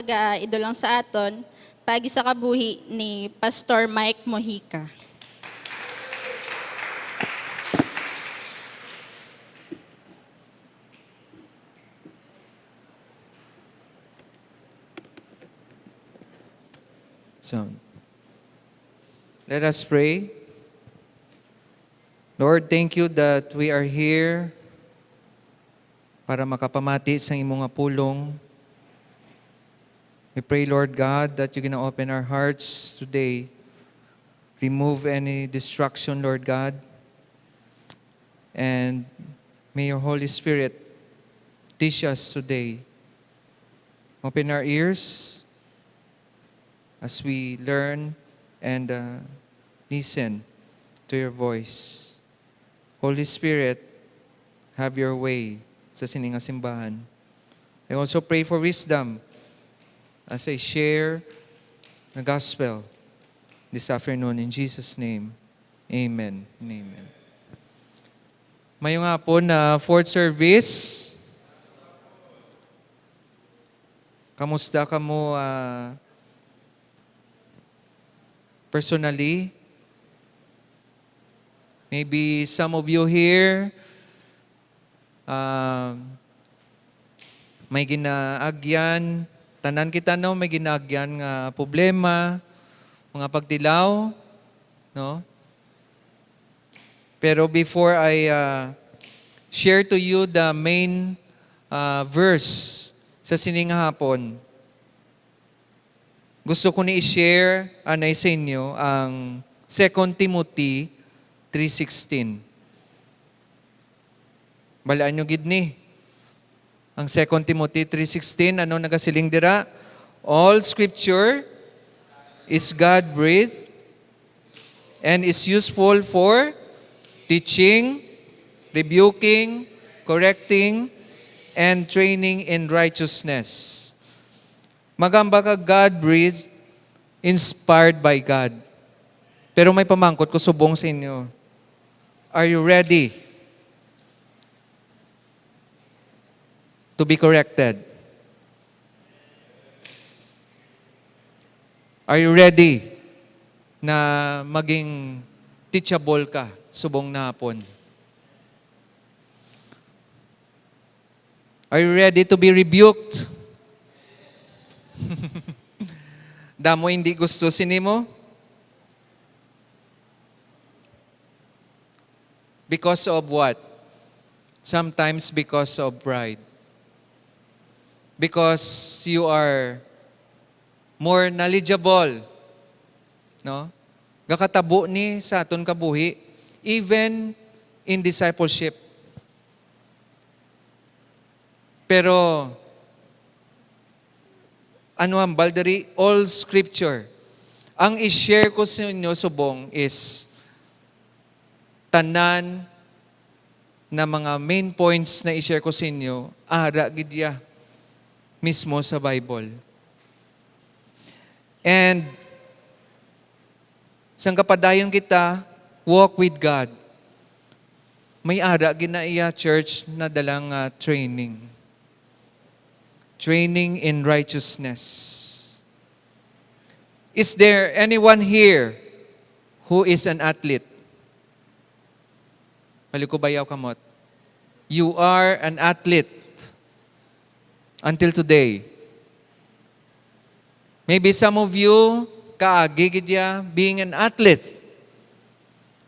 mag-idulang sa aton, pagi sa kabuhi ni Pastor Mike Mojica. So, let us pray. Lord, thank you that we are here para makapamati sa imong nga pulong. We pray, Lord God, that you're going to open our hearts today. Remove any distraction, Lord God. And may your Holy Spirit teach us today. Open our ears as we learn and listen to your voice. Holy Spirit, have your way sa sininga simbahan. I also pray for wisdom as I share the gospel this afternoon. In Jesus' name, amen and amen. Mayong hapon na fourth service. Kamusta ka mo personally? Maybe some of you here, may ginaagyan, tanan kita no, may ginaagyan nga problema, mga pagtilaw, no? Pero before I share to you the main verse sa sining hapon, gusto ko ni i-share anay sa inyo ang 2 Timothy 3:16. Balaan nyo gid ni. Ang 2 Timothy 3:16, ano nagasiling dira? All scripture is God-breathed and is useful for teaching, rebuking, correcting, and training in righteousness. Magamba ka God-breathed, inspired by God. Pero may pamangkot ko subong sa inyo. Are you ready to be corrected? Are you ready na maging teachable ka subong na hapon? Are you ready to be rebuked? Damo hindi gusto sinimo? Because of what? Sometimes because of pride. Because you are more knowledgeable. No? Gakatabo ni sa aton kabuhi, even in discipleship. Pero, ano ang baldari? All scripture. Ang i-share ko sa inyo subong is tanan na mga main points na i-share ko sa inyo, ara gidya mismo sa Bible. And sang kapadayon kita, walk with God. May ara ginaiya church na dalang training. Training in righteousness. Is there anyone here who is an athlete? Palikubayaw kamot. You are an athlete until today. Maybe some of you kaagigidya being an athlete.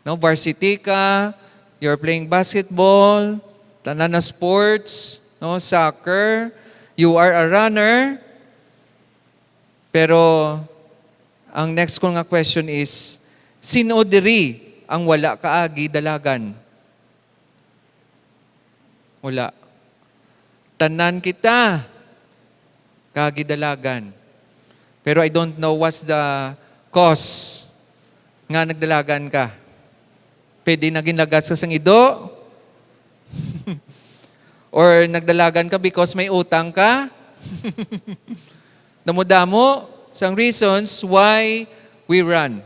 No, varsity ka, you're playing basketball, tanan na sports, no, soccer, you are a runner. Pero ang next ko nga question is, sino diri ang wala kaagi dalagan? Wala. Tanan kita kagidalagan. Pero I don't know what's the cause nga nagdalagan ka. Pwede naging lagas ka sang ido? Or nagdalagan ka because may utang ka? Damo-damo sang reasons why we run.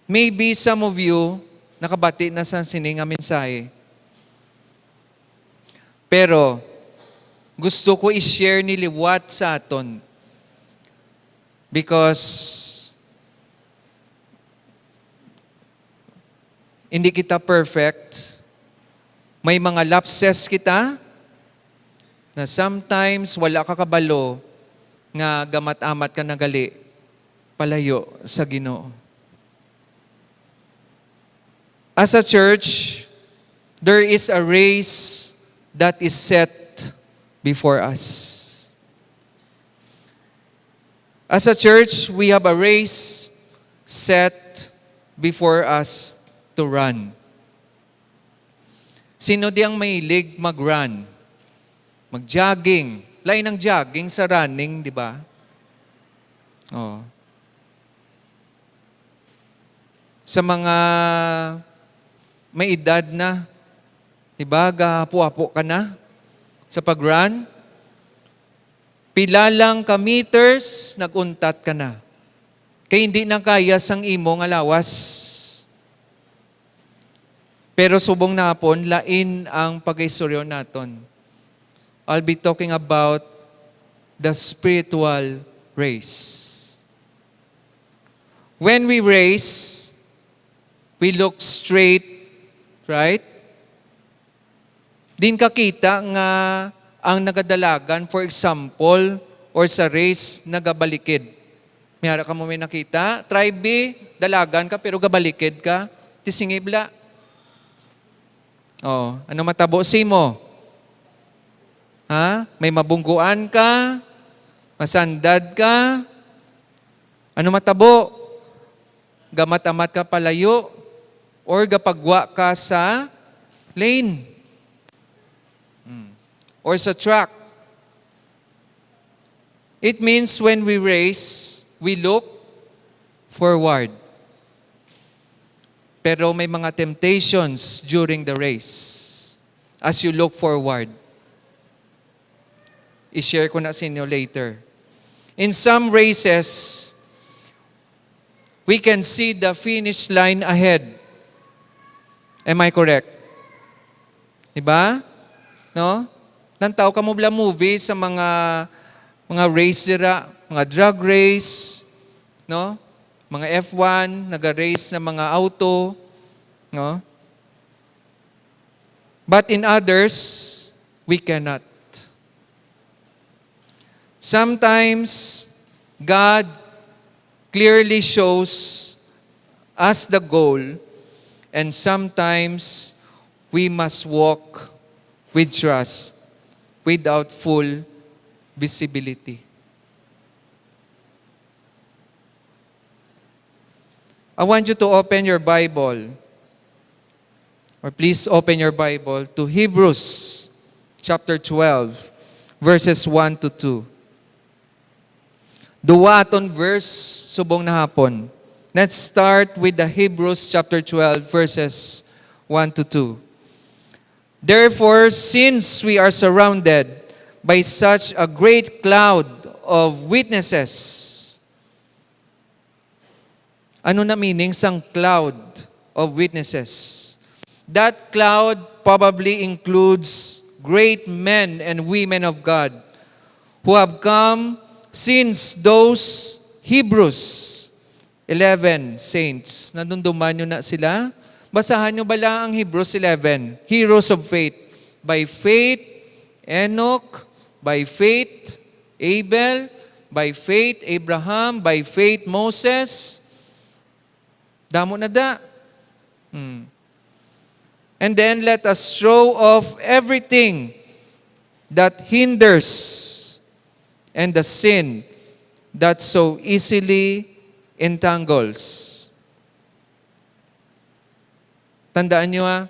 Maybe some of you nakabati na sa sining nga mensahe. Pero, gusto ko i-share ni liwat sa aton. Because, hindi kita perfect. May mga lapses kita na sometimes wala ka kabalo nga gamat-amat ka nagali palayo sa Ginoo. As a church, there is a race that is set before us. As a church, we have a race set before us to run. Sino di ang mahilig mag-run? Mag-jogging. Lain ng jogging sa running, di ba? Oh. Sa mga may edad na, di ba, gahapo-apo ka na sa pag-run? Pila lang ka meters, naguntat ka na. Kaya hindi na kaya sang imo nga lawas. Pero subong napon, lain ang pag-istoryo naton. I'll be talking about the spiritual race. When we race, we look straight, right? Din kakita nga ang nagadalagan, for example, or sa race, nagabalikid. Mayara ka mo may nakita, try B, dalagan ka pero gabalikid ka, tisingibla. Oh, ano matabo si mo? Ha? May mabungguan ka? Masandad ka? Ano matabo? Gamat-amat ka palayo? Or gapagwa ka sa lane? Or sa track? It means when we race, we look forward. Pero may mga temptations during the race as you look forward. I-share ko na sa inyo later. In some races, we can see the finish line ahead. Am I correct? Diba? No? Nantaw ka mo bla movie sa mga race dira, mga drug race, no? Mga F1, naga-race na mga auto, no? But in others, we cannot. Sometimes, God clearly shows us the goal, and sometimes, we must walk with trust, without full visibility. I want you to open your Bible, or please open your Bible to Hebrews chapter 12, verses 1 to 2. Duwa aton verse subong na hapon. Let's start with the Hebrews chapter 12, verses 1 to 2. Therefore, since we are surrounded by such a great cloud of witnesses. Ano na meaning sang cloud of witnesses? That cloud probably includes great men and women of God who have come since those Hebrews 11 saints. Nandunduman nyo na sila? Basahan nyo bala ang Hebrews 11. Heroes of faith. By faith, Enoch. By faith, Abel. By faith, Abraham. By faith, Moses. Damo na da. And then let us throw off everything that hinders and the sin that so easily entangles. Tandaan nyo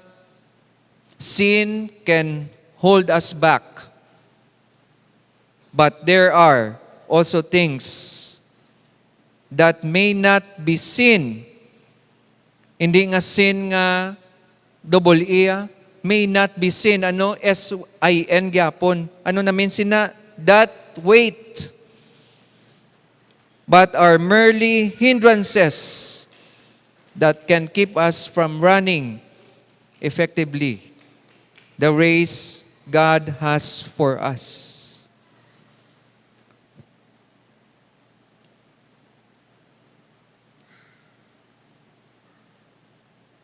sin can hold us back. But there are also things that may not be sin. Hindi nga sin nga double E, may not be sin. Ano? S-I-N gyapon. Ano namin sin na? That weight. But are merely hindrances that can keep us from running effectively the race God has for us.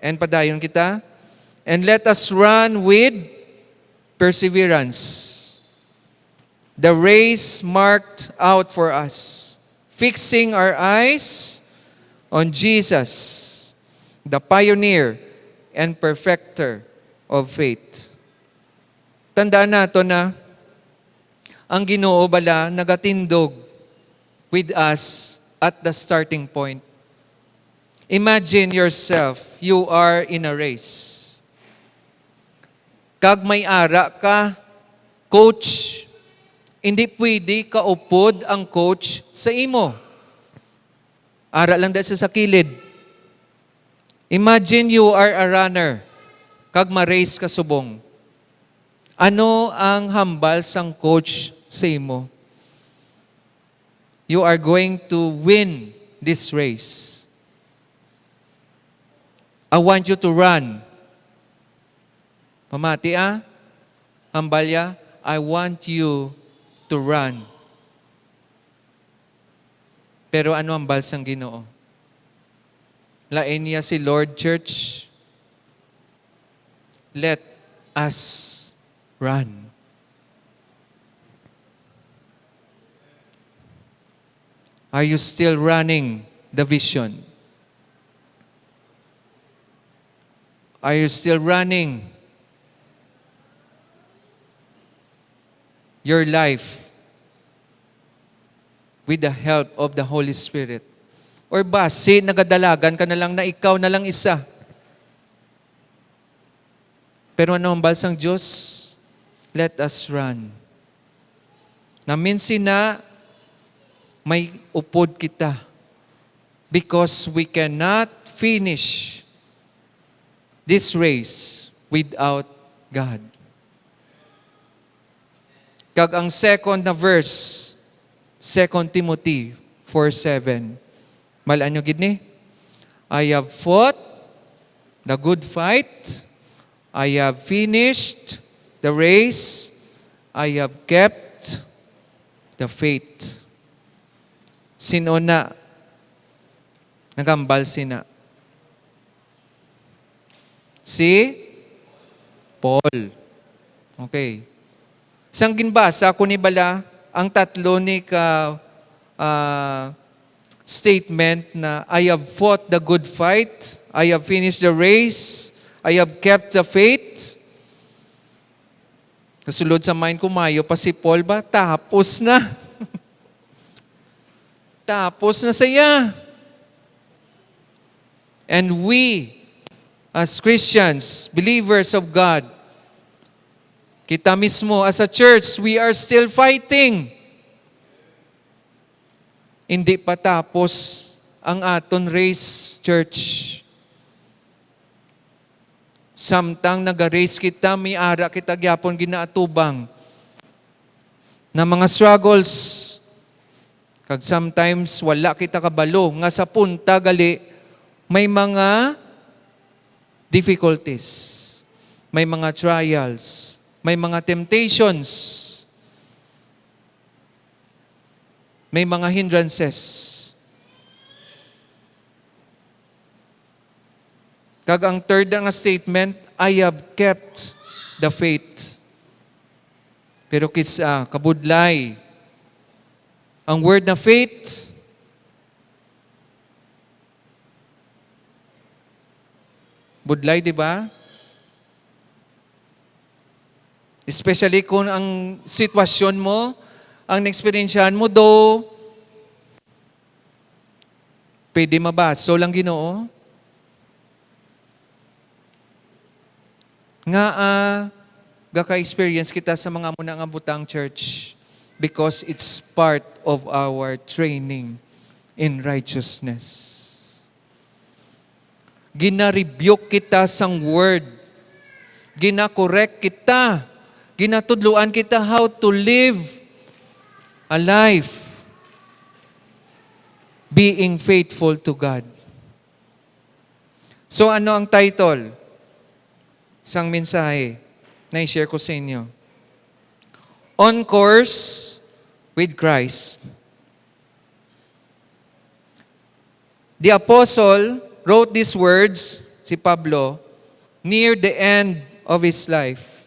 And padayon kita. And let us run with perseverance the race marked out for us, fixing our eyes on Jesus, the pioneer and perfecter of faith. Tandaan nato na ang Ginoo bala nagatindog with us at the starting point. Imagine yourself, you are in a race. Kag may ara ka, coach, hindi pwede kaupod ang coach sa imo. Ara lang dahil sa kilid. Imagine you are a runner, kag ma-race ka subong. Ano ang hambal sang coach sa imo? You are going to win this race. I want you to run. Pamati Hambalya, I want you to run. Pero ano ang balsang Ginoo? Lain niya si Lord Church. Let us run. Are you still running the vision? Are you still running your life with the help of the Holy Spirit? Or base, nagadalagan ka na lang na ikaw na lang isa? Pero ano ang balsang Diyos? Let us run. Naminsin na may upod kita because we cannot finish this race without God. Kag ang second na verse, 2 Timothy 4:7. Malaan nyo gid ni? I have fought the good fight. I have finished the race. I have kept the faith. Sino na? Nagambal sina. Si Paul. Okay. Sang ginbasa ko ni bala ang tatlo ni ka statement na I have fought the good fight, I have finished the race, I have kept the faith. Kasulod sa mind ko, mayo pa si Paul ba? Tapos na. Tapos na saya. And we, as Christians, believers of God, kita mismo as a church, we are still fighting. Hindi pa tapos ang aton race, church. Samtang naga-race kita, may ara kita gyapon ginaatubang na mga struggles. Kag sometimes wala kita kabalo nga sa punta gali may mga difficulties, may mga trials, may mga temptations, may mga hindrances. Kag ang third nga statement, I have kept the faith. Pero kisa kabudlay, ang word na faith, budlay, di ba? Especially kung ang sitwasyon mo, ang na-experiensyahan mo do, pwede mabaso lang Ginoo. Nga gaka-experience kita sa mga muna nga butang church because it's part of our training in righteousness. Gina-rebuke kita sang word. Gina-correct kita. Ginatudluan kita how to live a life being faithful to God. So ano ang title sang mensahe na i-share ko sa inyo? on course with Christ. The apostle wrote these words, si Pablo, near the end of his life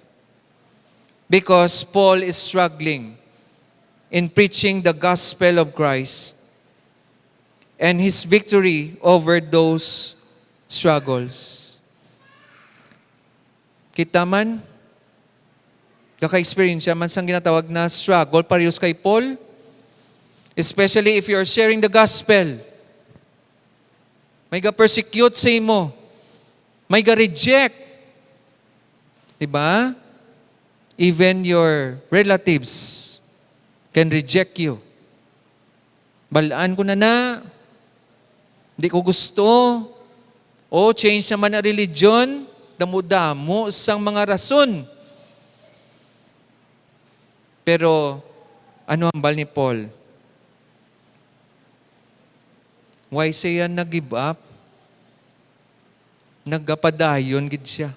because Paul is struggling in preaching the gospel of Christ and his victory over those struggles. Kita man, kaka-experience man sang ginatawag na struggle parehas kay Paul, especially if you're sharing the gospel. May ga-persecute sa imo. May ga-reject. Diba? Even your relatives can reject you. Balaan ko na. Hindi ko gusto. O, change naman na religion. Damo-damo sang mga rason. Pero, ano ang bal ni Paul? Why siya nag-give up? Nagapadayon gid siya.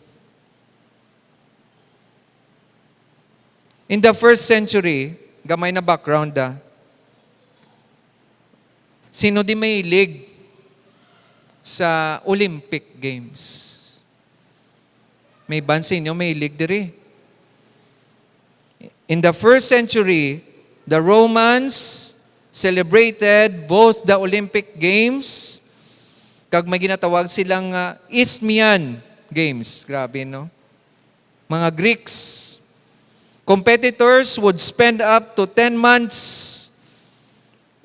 In the first century, gamay na background sino di may lig sa Olympic Games? May bansa inyo may lig diri. In the first century, the Romans celebrated both the Olympic Games kag may ginatawag silang Isthmian Games. Grabe, no? Mga Greeks. Competitors would spend up to 10 months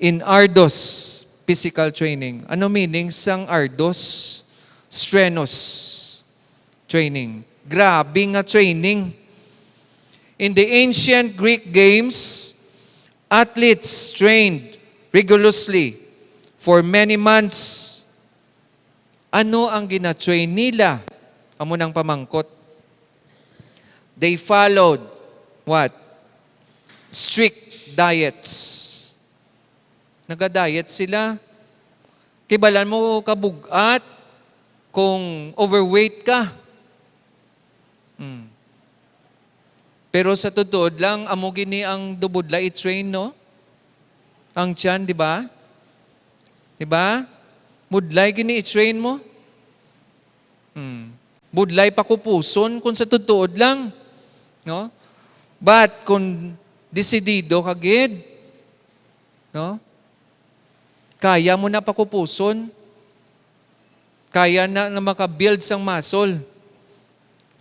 in arduous physical training. Ano meaning sang arduous? Strenuous training. Grabe nga training. In the ancient Greek games, athletes trained rigorously for many months. Ano ang gina-train nila? Amo nang pamangkot. They followed what? Strict diets. Nagda-diet sila. Kibalan mo kabugat kung overweight ka. Pero sa totoo lang, amo gini ang dubudla i-train, no? Ang tiyan, di ba? Di ba? Budlay gini i-train mo. Budlay pa kupuson kung sa totoo lang. No? But kung desidido ka gid, no? Kaya mo na pakupuson. Kaya na makabuild sang muscle.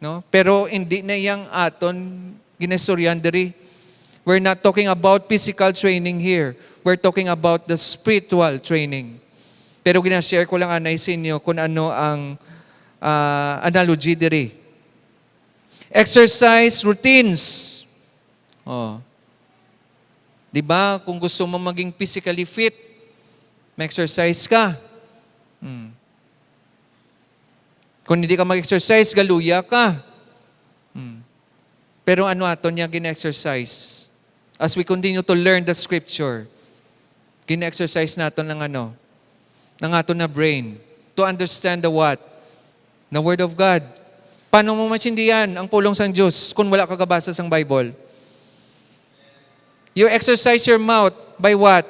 No? Pero hindi na yang aton ginesuryan diri. We're not talking about physical training here. We're talking about the spiritual training. Pero ginashare ko lang anay sa inyo kung ano ang analogy diri. Exercise routines. Oh. 'Di ba? Kung gusto mo maging physically fit, mag-exercise ka. Kung hindi ka mag-exercise, galuya ka. Pero ano aton niya gina-exercise? As we continue to learn the scripture, gina-exercise natin ng ano? Ng aton na brain. To understand the what? The Word of God. Paano mo masindihan ang pulong sang Diyos kung wala ka kabasa sang Bible? You exercise your mouth by what?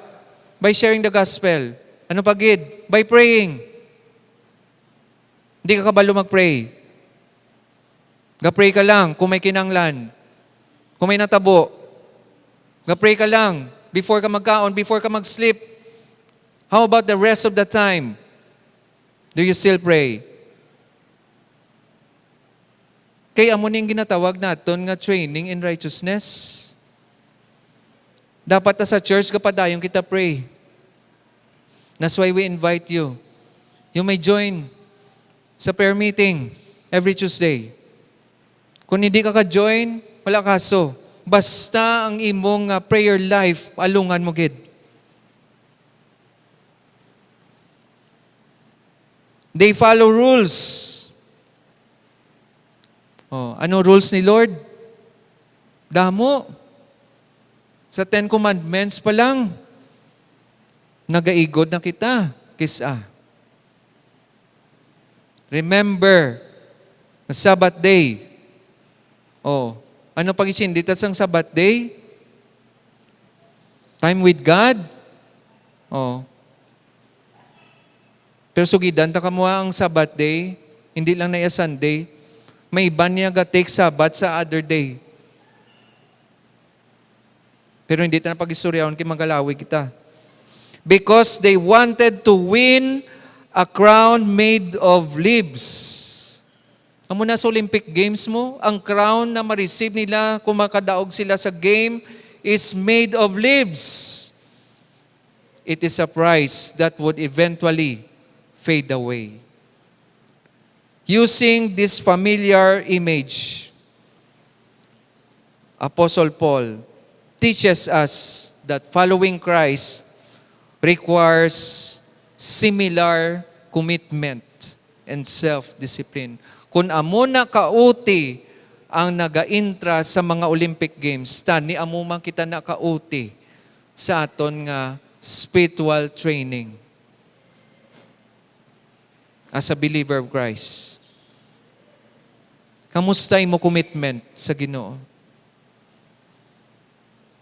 By sharing the gospel. Ano pagid? By praying. Hindi ka kabalo mag-pray. Ga-pray ka lang kung may kinanglan. Kung may natabo. Ga-pray ka lang before ka magkaon, before ka mag-sleep. How about the rest of the time? Do you still pray? Kaya amo ning ginatawag naton nga training in righteousness. Dapat sa church kapadayon kita pray. That's why we invite you. You may join sa prayer meeting every Tuesday. Kung hindi ka ka-join, wala kaso. Basta ang imong prayer life, alungan mo gid. They follow rules. Oh, ano rules ni Lord? Damo. Sa 10 Commandments pa lang, nagaigod na kita. Kisa. Remember, the Sabbath day. Oh, ano pag isindita sang Sabbath day? Time with God. Oh. Pero sugidan, ta kamo ang Sabbath day, hindi lang na iya Sunday. May iba niya ga-take Sabbath sa other day. Pero hindi ta na pag-istoryaon kay magalawi kita. Because they wanted to win a crown made of leaves. Amo na sa Olympic Games mo, ang crown na ma-receive nila kung makadaog sila sa game is made of leaves. It is a prize that would eventually fade away. Using this familiar image, Apostle Paul teaches us that following Christ requires similar commitment and self-discipline. Kung amo na kauti ang naga-intra sa mga Olympic Games, tani amo man kita na kauti sa aton nga spiritual training as a believer of Christ. Kamusta mo commitment sa Ginoo?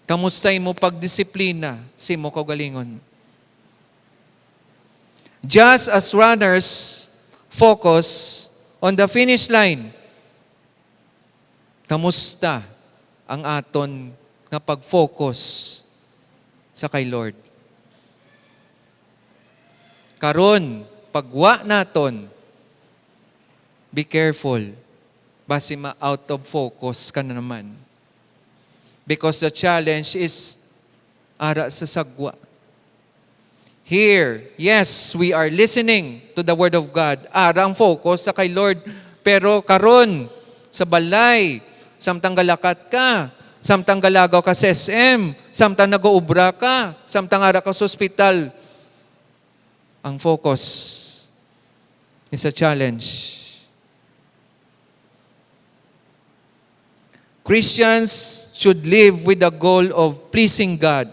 Kamusta mo pagdisiplina sa imo kaugalingon? Just as runners focus on the finish line, kamusta ang aton nga pag-focus sa kay Lord? Karon, pagwa naton, be careful, basi ma-out of focus ka na naman. Because the challenge is ara sa sagwa. Here, yes, we are listening to the Word of God. Ara ang focus sa kay Lord. Pero karon, sa balay, samtang galakat ka, samtang galagaw ka sa SM, samtang nag-uubra ka, samtang ara ka sa ospital, ang focus is a challenge. Christians should live with the goal of pleasing God.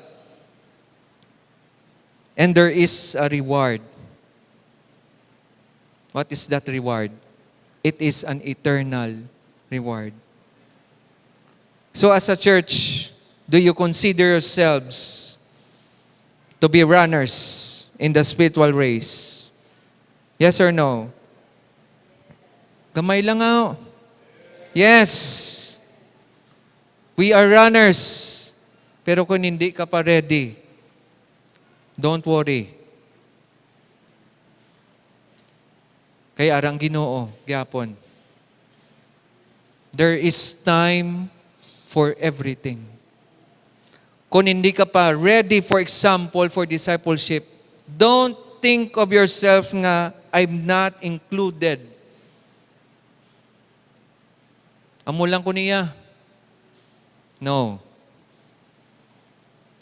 And there is a reward. What is that reward? It is an eternal reward. So as a church, do you consider yourselves to be runners in the spiritual race? Yes or no? Gamay lang ako. Yes. We are runners. Pero kung hindi ka pa ready, don't worry. Kay arang Ginoo, gyapon. There is time for everything. Kung hindi ka pa ready, for example, for discipleship, don't think of yourself nga, I'm not included. Amo lang ko niya. No.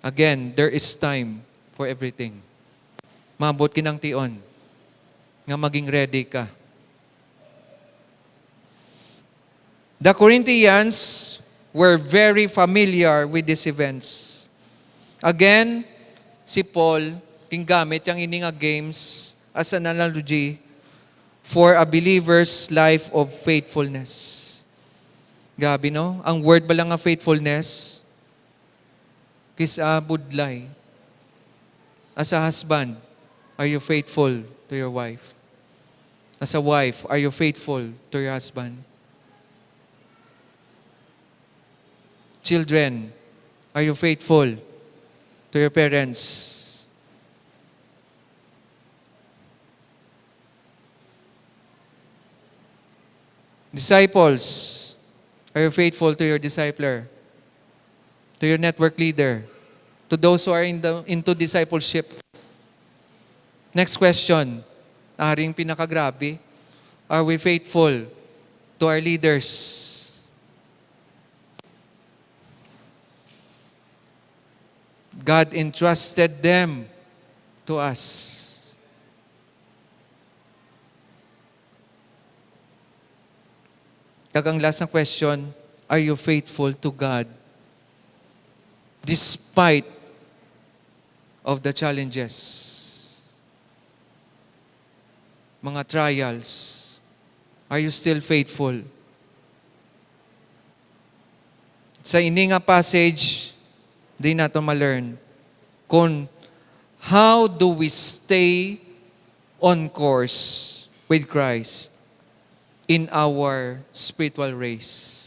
Again, there is time for everything. Mabot kinang tion nga maging ready ka. The Corinthians were very familiar with these events. Again, si Paul tinggamit yang ini nga games as an analogy for a believer's life of faithfulness. Grabe, no? Ang word ba lang nga faithfulness? Kisa budlay. As a husband, are you faithful to your wife? As a wife, are you faithful to your husband? Children, are you faithful to your parents? Disciples, are you faithful to your discipler? To your network leader? To those who are into discipleship? Next question, aring pinakagrabe, are we faithful to our leaders? God entrusted them to us. Kagang last na question, are you faithful to God despite of the challenges? Mga trials, are you still faithful? Sa ini nga passage, di nato ma-learn kung how do we stay on course with Christ in our spiritual race.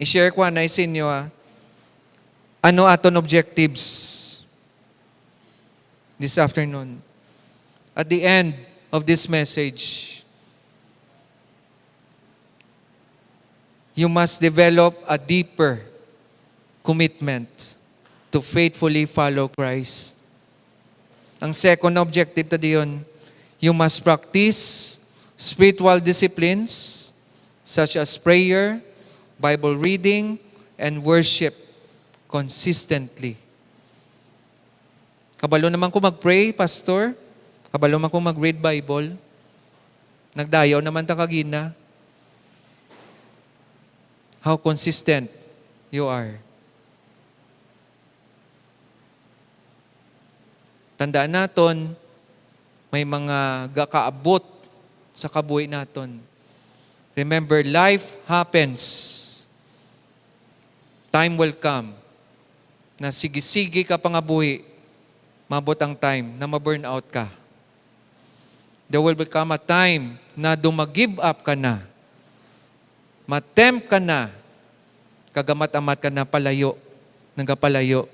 I-share ko na sa inyo, ano aton objectives this afternoon. At the end of this message, you must develop a deeper commitment to faithfully follow Christ. Ang second objective ta diyon, you must practice spiritual disciplines such as prayer, Bible reading, and worship consistently. Kabalo naman ko mag-pray, pastor. Kabalo naman ko mag-read Bible. Nagdayaw naman ta kagina. How consistent you are. Tandaan naton, may mga gakaabot sa kabuhi naton. Remember, life happens. Time will come na sige-sige ka pangabuhi, mabot ang time na ma-burn out ka. There will become a time na dumag-give up ka na. Matempt ka na. Kagamat-amat ka na palayo. Nagapalayo.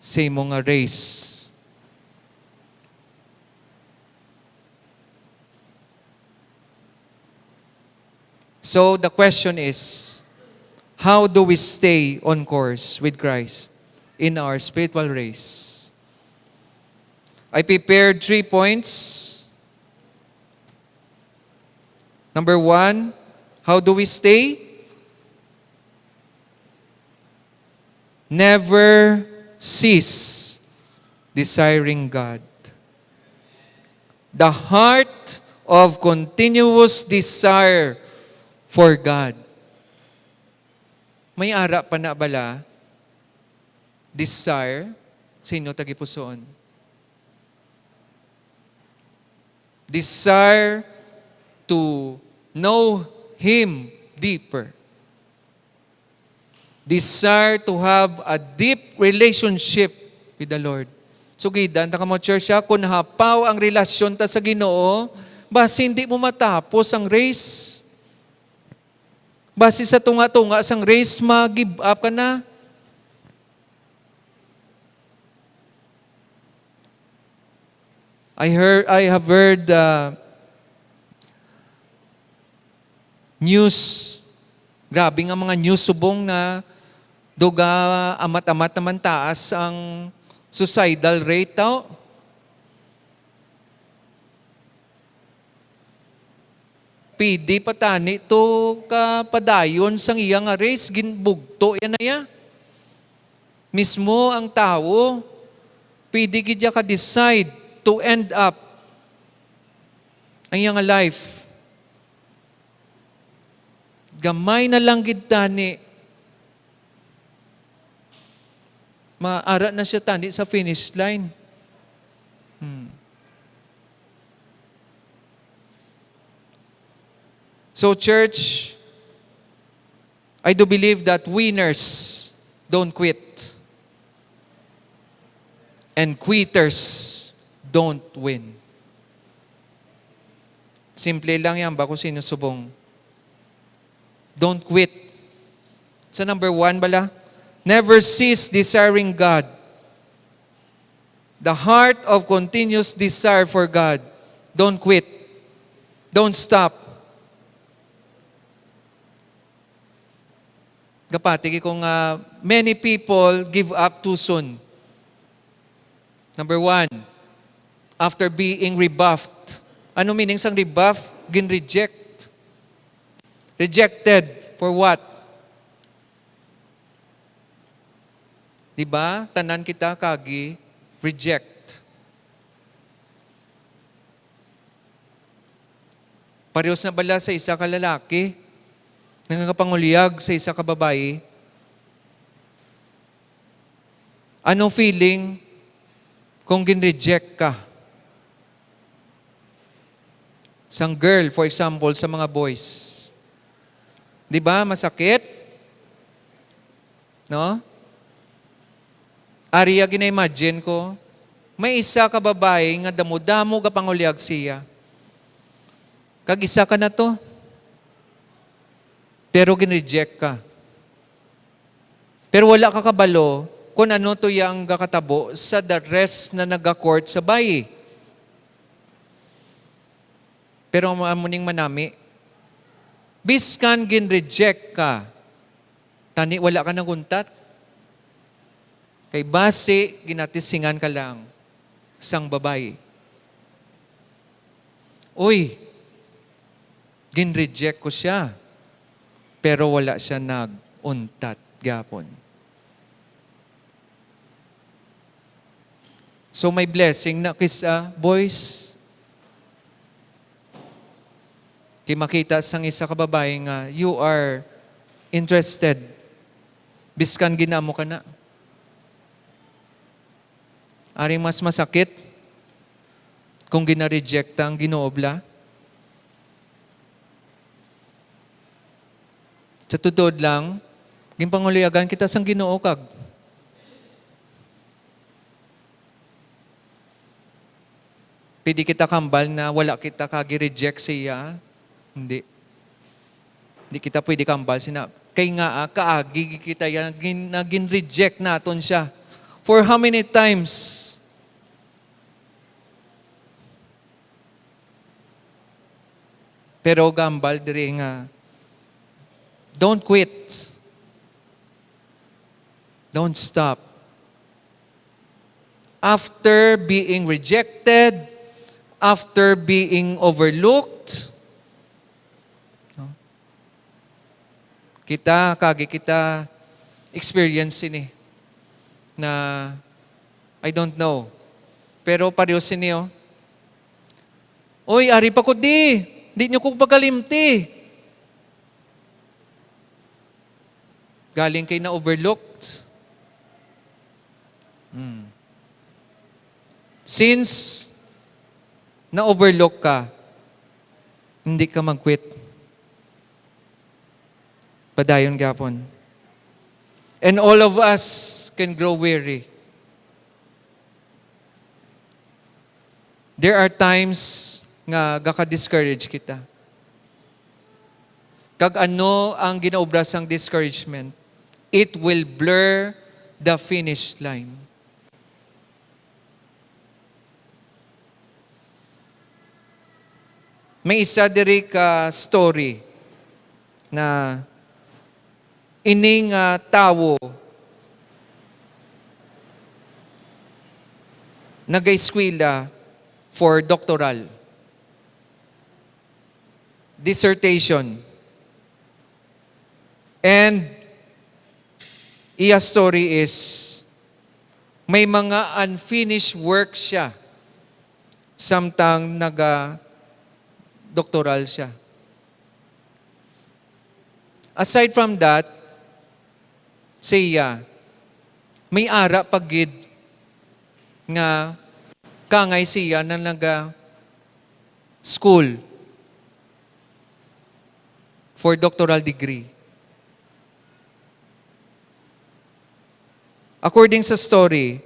Sa imong race. So the question is, how do we stay on course with Christ in our spiritual race? I prepared 3 points. Number 1, how do we stay? Never cease desiring God. The heart of continuous desire for God. May ara pa na bala, desire, sa inyo tagipusoon. Desire to know Him deeper. Desire to have a deep relationship with the Lord. So, gidan, taka mo church, kung hapaw ang relasyon ta sa Ginoo, basi hindi mo matapos ang race. Base sa tunga-tunga sang race, mag-give up ka na. I have heard news, grabe nga mga news subong na duga amat-amat naman taas ang suicidal rate tao. Pidi patani to kapadayon sang iyang race, ginbugto yan na ya. Mismo ang tao, pidi gidya ka decide to end up ang iyang life. Gamay na lang gid tani. Maara na siya tani sa finish line. So church, I do believe that winners don't quit. And quitters don't win. Simple lang yan ba kung sino subong. Don't quit. Sa number 1 bala, never cease desiring God. The heart of continuous desire for God. Don't quit. Don't stop. Kapatid, kung many people give up too soon. Number 1, after being rebuffed. Ano meaning sang rebuff? Gin-reject. Rejected for what? Diba? Tanan kita kagi, reject. Parehas na bala sa isa ka lalaki, nangangapangulyag sa isa ka babae. Anong feeling kung gin-reject ka? Sang girl, for example, sa mga boys. Di ba? Masakit. No? Ariya gina-imagine ko, may isa ka babae nga damo-damo ka panguliag siya. Kag isa ka na to. Pero ginreject ka. Pero wala ka kabalo kung ano to yang kakatabo sa the rest na nag-court sa bayi. Pero amuning manami, biskan ginreject ka, tani wala ka naguntat. Kay base, ginatisingan ka lang sang babae. Uy, ginreject ko siya, pero wala siya nag-untat gapon. So may blessing na kisa, boys. Kaya makita sang isa ka babae nga, you are interested. Biskan ginamo ka na. Aring mas masakit kung ginarejecta ang ginoobla. Sa tutod lang, ginpanguliagan kita sang Ginoo kag. Pwede kita kambal na wala kita kagi-reject siya. Hindi. Hindi kita pwede kambal. Kay nga, kaagi kita yan, gin-reject naton siya. For how many times? Pero gambal diri nga, don't quit. Don't stop. After being rejected, after being overlooked, kita experience ini na I don't know. Pero pareho siniyo. Oy, ari pa ko di nyo kong pagalimti. Galing kay na overlooked. Since na-overlook ka, hindi ka mag-quit. Padayon gapon. And all of us can grow weary. There are times nga gaka-discourage kita. Kag ano ang ginaobra sang discouragement, it will blur the finish line. May isa diri ka story na ining tawo nag-eskwela for doctoral dissertation. And iya story is may mga unfinished work siya samtang doctoral siya. Aside from that, siya, may ara pagid nga kangay siya na school for doctoral degree. According sa story,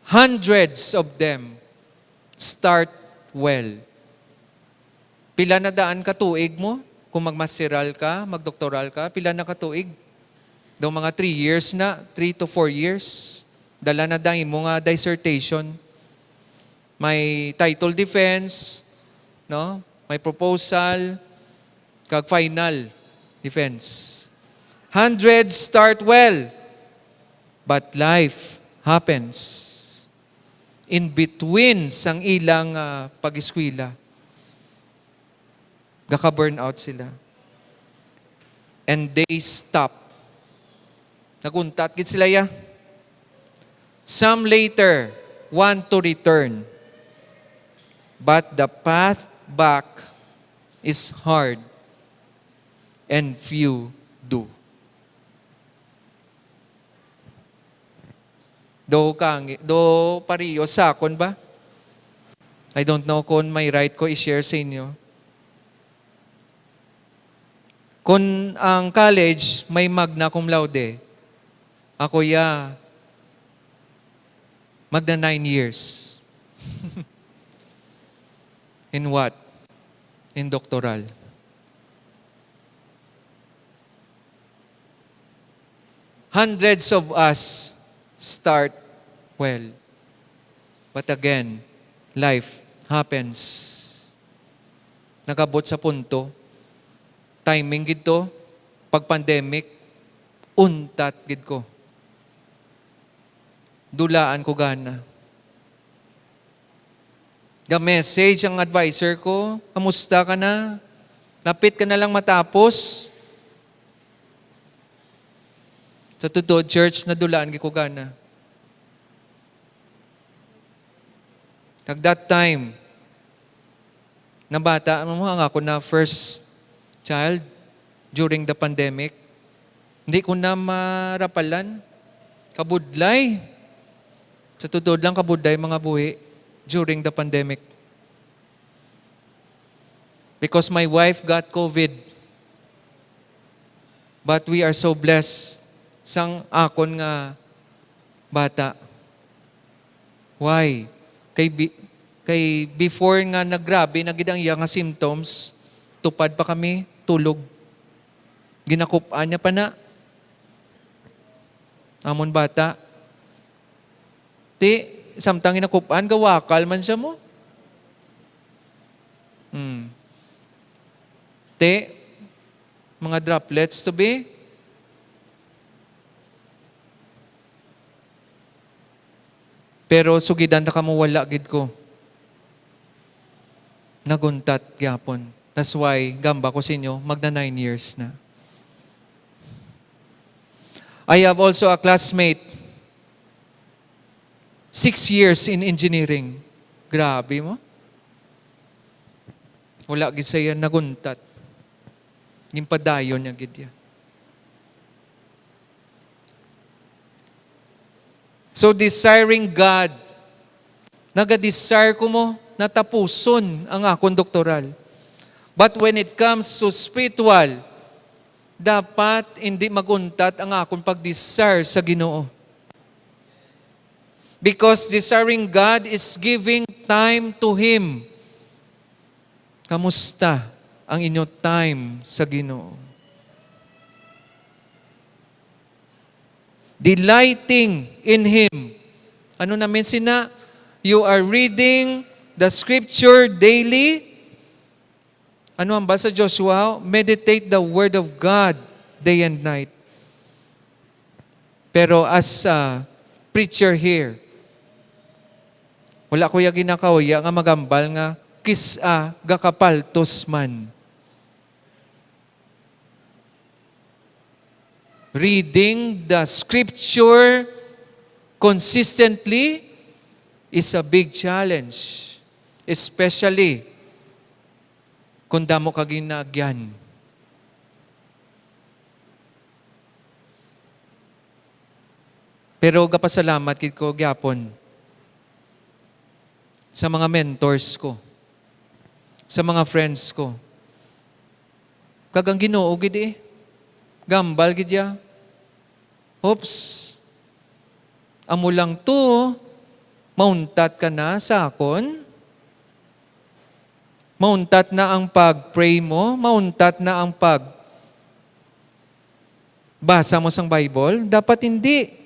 hundreds of them start well. Pila na daan ka tuig mo? Kung magmasteral ka, magdoktoral ka, pila na ka tuig? Daw mga 3 years na, 3 to 4 years. Dala na dahil mo nga dissertation. May title defense, no? May proposal, kag final defense. Hundreds start well, but life happens. In between sang ilang pag-eskwela, gaka-burnout sila. And they stop. Naguntat gid sila ya. Some later want to return. But the path back is hard and few do. Do pariyo sakon ba? I don't know kung may right ko i-share sa inyo. Kung ang college may magna cum laude, ako magna 9 years. In what? In doctoral. Hundreds of us start well. But again, life happens. Nagabot sa punto, timing gid to, pag pandemic, untat gid ko. Dulaan ko gana. Ga-message ang advisor ko, kamusta ka na? Lapit ka na lang matapos. Sa tutod, church, nadulaan gid ko gana. At that time, na bata, mo ang ako na first child during the pandemic, hindi ko na marapalan. Kabudlay. Sa tutod lang, kabudlay mga buhi during the pandemic. Because my wife got COVID. But we are so blessed sang akon nga bata. Why? Kay before nga nagrabe, nagid ang iya nga symptoms, tupad pa kami, tulog. Ginakupaan niya pa na. Amon bata. Samtang ginakupaan, gawakal man siya mo. Mga droplets to be. Pero sugidan na kamo wala gid ko. Naguntat gyapon. That's why gamba ko sa inyo, magna 9 years na. I have also a classmate, 6 years in engineering. Grabe mo. Wala gid saya naguntat. Nimpadayon niya gid ya. So desiring God, naga-desire ko mo, natapuson ang akong doktoral. But when it comes to spiritual, dapat hindi maguntat ang akong pag-desire sa Ginoo. Because desiring God is giving time to Him. Kamusta ang inyo time sa Ginoo? Delighting in Him. Ano namin sina? You are reading the scripture daily. Ano ang basa Joshua? Meditate the word of God day and night. Pero as a preacher here, wala ko yung ginakawya nga magambal nga kisa gakapaltos man. Reading the scripture consistently is a big challenge. Especially kung damo ka ginagyan. Pero gapasalamat kid ko gyapon sa mga mentors ko, sa mga friends ko. Kagang Ginoo gid eh. Gambal gid ya. Oops. Amo lang to. Mauntat ka na sa akon. Mauntat na ang pag-pray mo. Mauntat na ang basa mo sang Bible. Dapat hindi.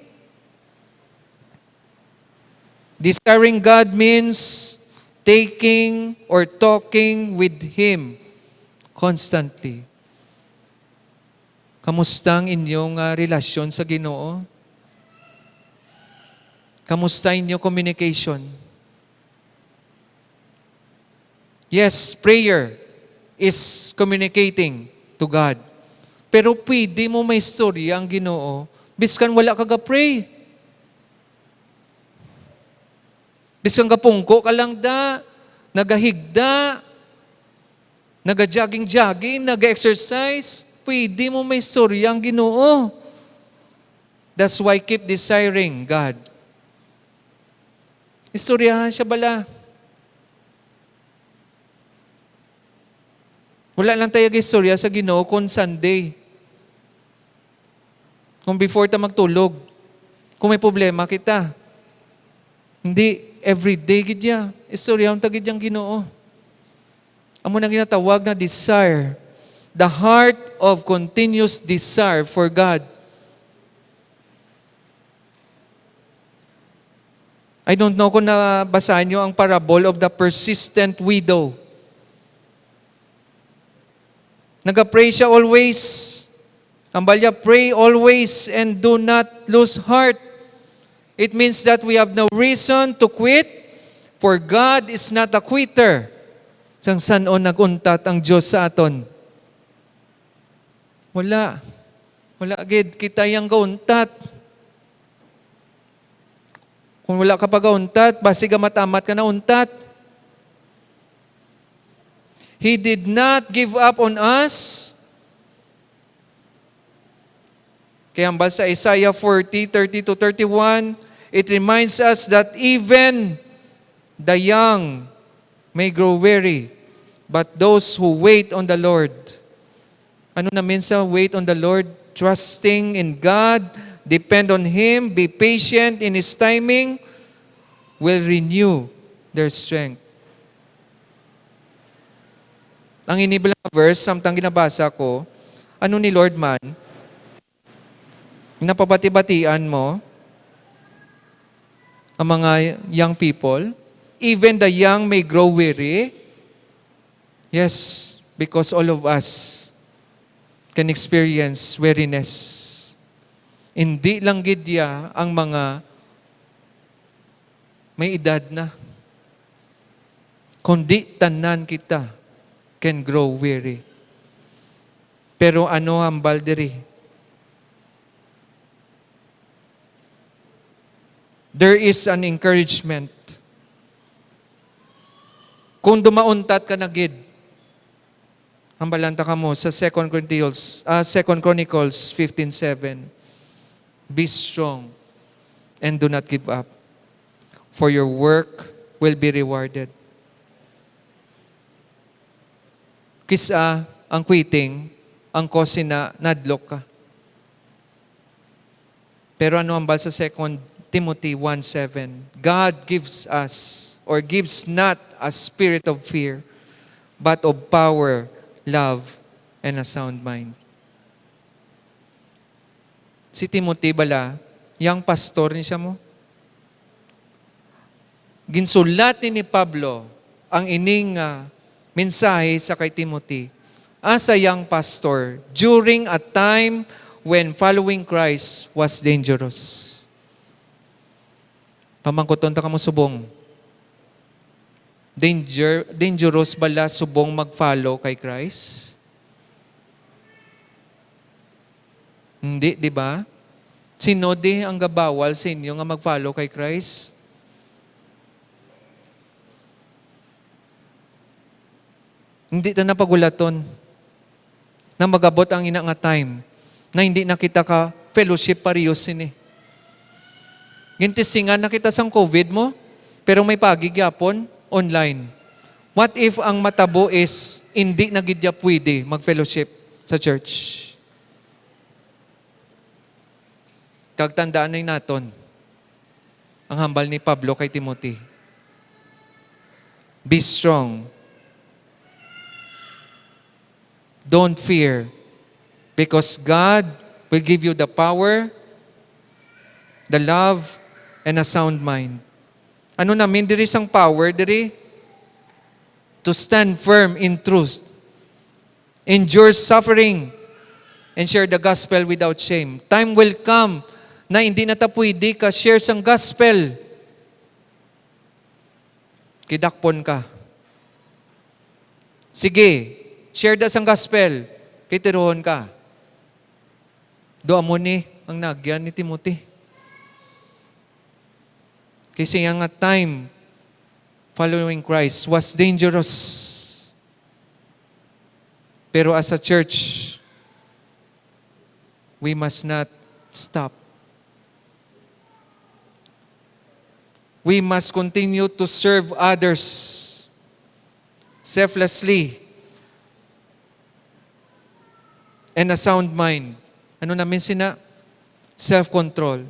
Desiring God means taking or talking with Him constantly. Kamusta ang inyong relasyon sa Ginoo? Kamusta inyong communication? Yes, prayer is communicating to God. Pero pwede mo may istorya ang Ginoo, biskan wala ka ga-pray. Biskan kapungko ka lang da, nagahigda, naga-jogging-jogging, naga-exercise, pwede mo may istorya ang Ginoo. That's why keep desiring God. Istoryahan siya bala. Wala lang tayo istorya sa Ginoo kung Sunday. Kung before ta magtulog. Kung may problema kita. Hindi, everyday gidya. Istorya ang tagid yang Ginoo. Amo na ginatawag na desire. The heart of continuous desire for God. I don't know kung nabasahan nyo ang parable of the persistent widow. Nag-pray siya always. Ang balya, pray always and do not lose heart. It means that we have no reason to quit, for God is not a quitter. Sang sanon naguntat ang Diyos sa aton. Wala. Wala gid kita yang gauntat. Kung wala ka pa gauntat, basi ka matamat ka na untat. He did not give up on us. Kaya ang sa Isaiah 40:30-31, it reminds us that even the young may grow weary, but those who wait on the Lord. Ano na minsan, wait on the Lord, trusting in God, depend on Him, be patient in His timing, will renew their strength. Ang inibilang verse, samtang ginabasa ko, ano ni Lord man, napabati-batian mo ang mga young people, even the young may grow weary. Yes, because all of us can experience weariness. Hindi lang gidya ang mga may edad na. Kundi tanan kita can grow weary. Pero ano ang baldiri? There is an encouragement. Kung dumauntat ka na gid, hambalanta ka mo sa 2 Chronicles 15:7. Be strong and do not give up, for your work will be rewarded. Kisa ang quitting, ang cause na nadlok ka. Pero ano ang bal sa 2 Timothy 1:7? God gives us, or gives not a spirit of fear, but of power, love, and a sound mind. Si Timothy bala, yang pastor ni siya mo. Ginsulat ni Pablo ang ining mensahe sa kay Timothy as a young pastor during a time when following Christ was dangerous. Pamangkoton ta kamo subong. Dangerous bala subong mag-follow kay Christ? Hindi, di ba? Sino di ang gabawal sa inyo nga mag-follow kay Christ? Hindi ta napagulaton na magabot ang ina nga time na hindi na kita ka fellowship parehas sini. Gintisingan na kita sang COVID mo, pero may pagigyapon online. What if ang matabo is hindi na gidya pwede mag-fellowship sa church? Kagtandaan na naton ang hambal ni Pablo kay Timothy. Be strong. Don't fear, because God will give you the power, the love, and a sound mind. Ano namin diri sang power diri? To stand firm in truth, endure suffering, and share the gospel without shame. Time will come na hindi na ta pwede ka share sang gospel. Kidakpon ka. Sige, share da sang gospel. Kitirohon ka. Doa mo ni ang nagyan ni Timothy. Kasi nga time following Christ was dangerous. Pero as a church, we must not stop. We must continue to serve others selflessly and a sound mind. Ano namin sina? Self-control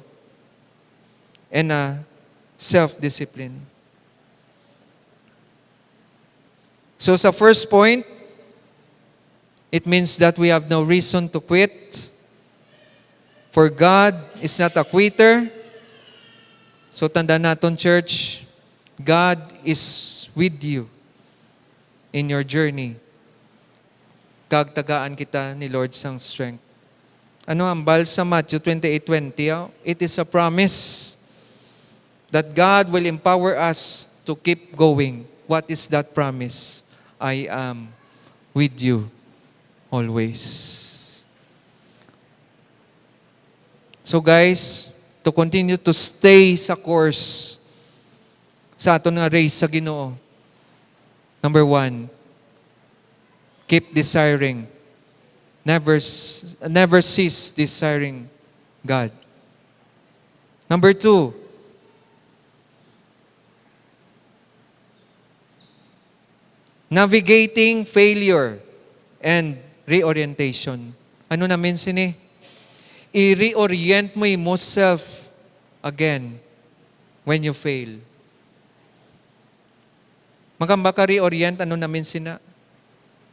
and a self-discipline. So sa first point, it means that we have no reason to quit. For God is not a quitter. So tanda natin, church, God is with you in your journey. Kagtagaan kita ni Lord sang strength. Ano ang bal sa Matthew 28:20? It is a promise that God will empower us to keep going. What is that promise? I am with you always. So guys, to continue to stay sa course sa aton nga race sa Ginoo. Number 1, keep desiring. Never cease desiring God. Number 2, navigating failure and reorientation. Ano namin sini? I-reorient mo yourself again when you fail. Magamba ka reorient, ano namin sina?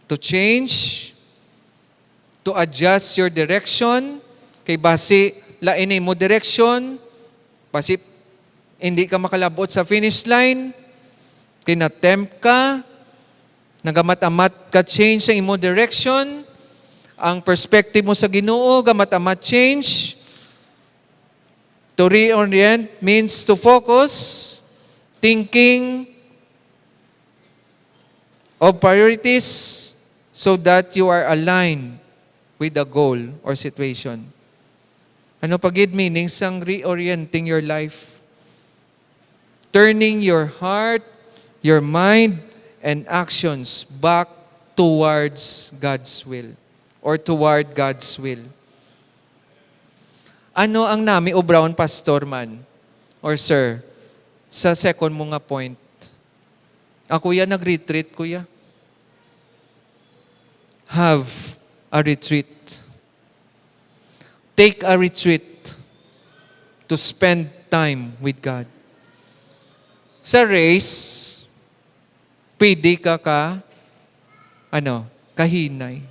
To change, to adjust your direction, kay basi lainay mo direction, basi hindi ka makalabot sa finish line, kinatempt ka, nagamat-amat ka change sa imo direction, ang perspective mo sa Ginoo, gamat-amat change. To reorient means to focus, thinking of priorities so that you are aligned with the goal or situation. Ano pagid meaning sang reorienting your life? Turning your heart, your mind, and actions back towards God's will or toward God's will. Ano ang nami o Brown Pastor man or sir sa second mo nga point? Ako ya nag-retreat kuya. Have a retreat. Take a retreat to spend time with God. Sa race, pwede ka kahinay.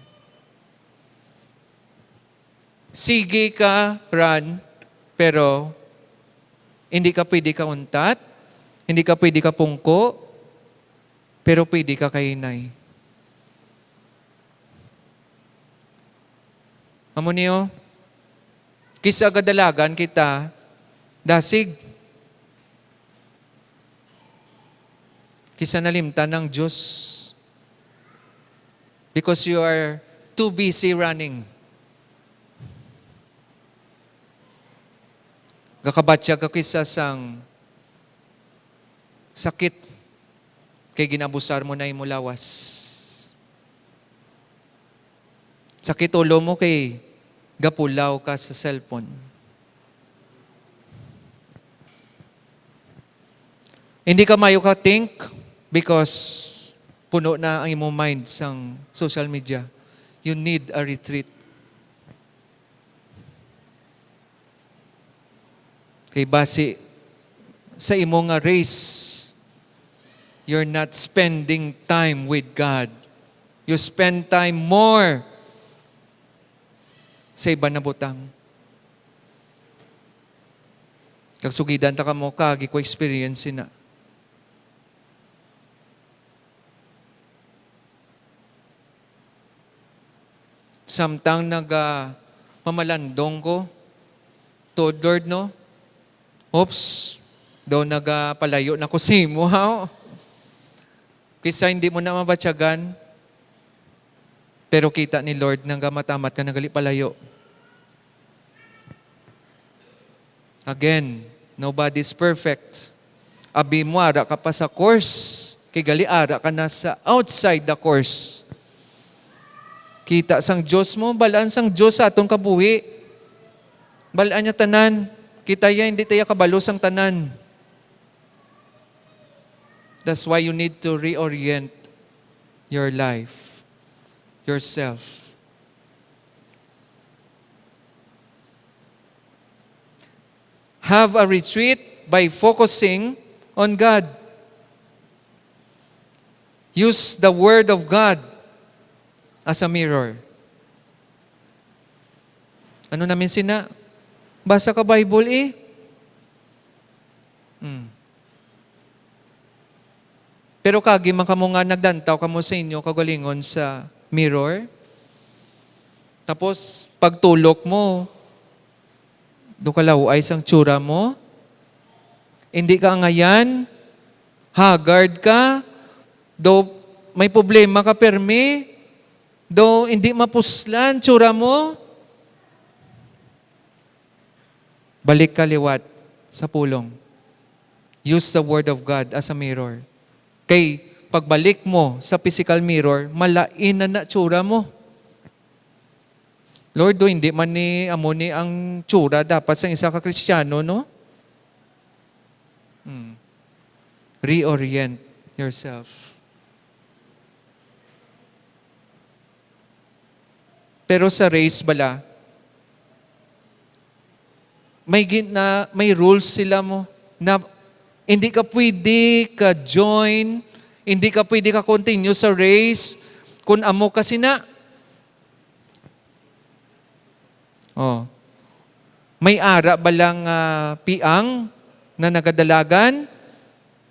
Sige ka run, pero hindi ka pwede ka untat, hindi ka pwede ka pungko, pero pwede ka kahinay. Amo niyo, kisa gadalagan kita, dasig. Kisa nalimtan ng Diyos. Because you are too busy running. Gakabatya ka kisa sang sakit kay ginabusar mo na imo lawas. Sakit ulo mo kay gapulaw ka sa cellphone. Hindi ka mayo ka think because puno na ang imong mind sang social media. You need a retreat. Kay base sa imong nga race, you're not spending time with God. You spend time more sa iba na butang. Kagsugidan ta ka mo, kagi ko experience na. Samtang mamalandong ko, to Lord, no? Oops, daw palayo na ko simo, ha? Kisa hindi mo na mabatyagan, pero kita ni Lord nang matamat ka nagali palayo. Again, nobody's perfect. Abi mo, ara ka pa sa course, kay gali ara ka na sa outside the course. Kita sang Diyos mo, balaan sang Diyos sa atong kabuhi. Balaan niya tanan. Kita ya, hindi tayo kabalo sang tanan. That's why you need to reorient your life, yourself. have a retreat by focusing on God. Use the Word of God as a mirror. Ano namin sina? Basa ka Bible eh. Pero kagi man kamo nga nagdantaw kamo sa inyo kagalingon sa mirror. Tapos pagtulok mo, do kalaw ay sang tsura mo. Hindi ka ngayan, haggard ka, do may problema ka permi, do hindi mapuslan tsura mo. Balik ka liwat sa pulong. Use the Word of God as a mirror. Kay pagbalik mo sa physical mirror, malain na tsura mo. Lord, do hindi man ni amo ni ang tsura dapat sa isa ka Kristiyano, no? Reorient yourself. Pero sa race bala, may rules sila mo na hindi ka pwede ka join, hindi ka pwede ka continue sa race kung amo kasi na. May ara ba lang piang na nagadalagan?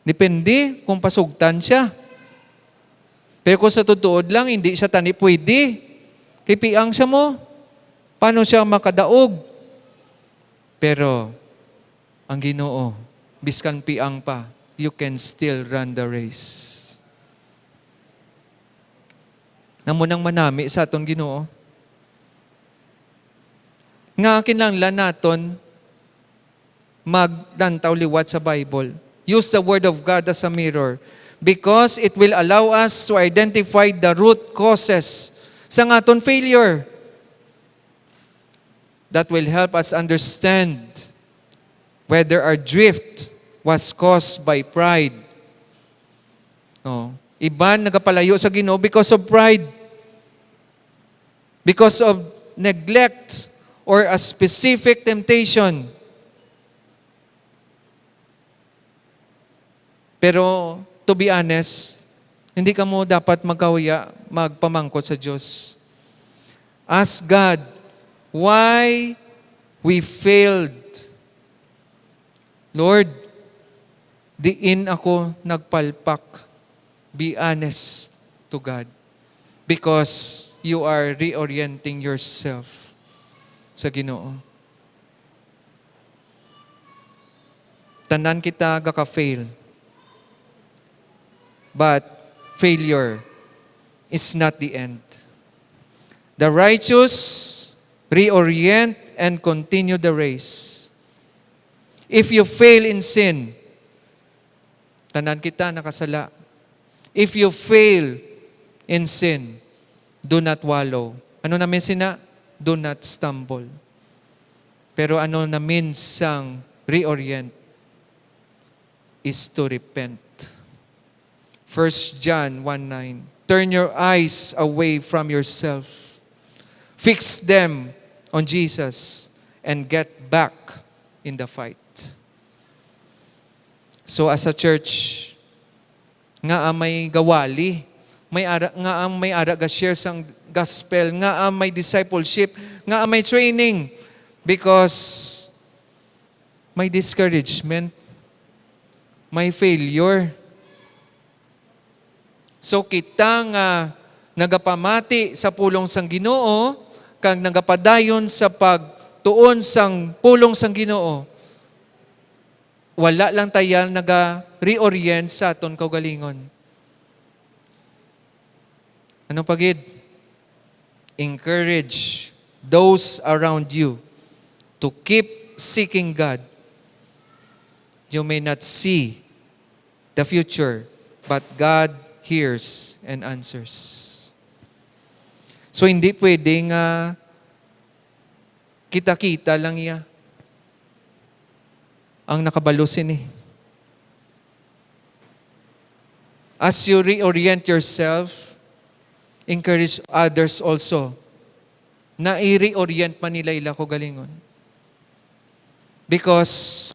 Depende kung pasugtan siya. Pero kung sa tutuod lang, hindi siya tani pwede. Kay piang siya mo. Paano siya makadaog? Pero, ang Ginoo, biskan piang pa, you can still run the race. Namo nang manami sa aton Ginoo. Nga kinanglan naton magdantaw liwat sa Bible. Use the Word of God as a mirror because it will allow us to identify the root causes sa aton failure. That will help us understand whether our drift was caused by pride. Iban nagapalayo sa Ginoo because of pride. Because of neglect or a specific temptation. Pero, to be honest, hindi ka mo dapat magpamangkot sa Diyos. Ask God, why we failed. Lord, diin ako nagpalpak. Be honest to God. Because you are reorienting yourself sa Ginoo. Tanan kita gaka-fail. But failure is not the end. The righteous reorient and continue the race. If you fail in sin, tanan kita nakasala. If you fail in sin, do not wallow. Ano namin sina? Do not stumble. Pero ano namin sang reorient is to repent. 1 John 1:9. Turn your eyes away from yourself. Fix them on Jesus and get back in the fight. So as a church, nga may gawali, may ara ga share sang gospel, nga may discipleship, nga may training because may discouragement, may failure. So kita nga nagapamati sa pulong sang Ginoo, kang nagapadayon sa pagtuon sang pulong sang Ginoo, wala lang tayo naga-reorient sa aton kaugalingon. Anong pagid? Encourage those around you to keep seeking God. You may not see the future, but God hears and answers. So hindi pwedeng kita-kita lang iya ang nakabalusin eh. As you reorient yourself, encourage others also na i-reorient man nila ila ko galingon. because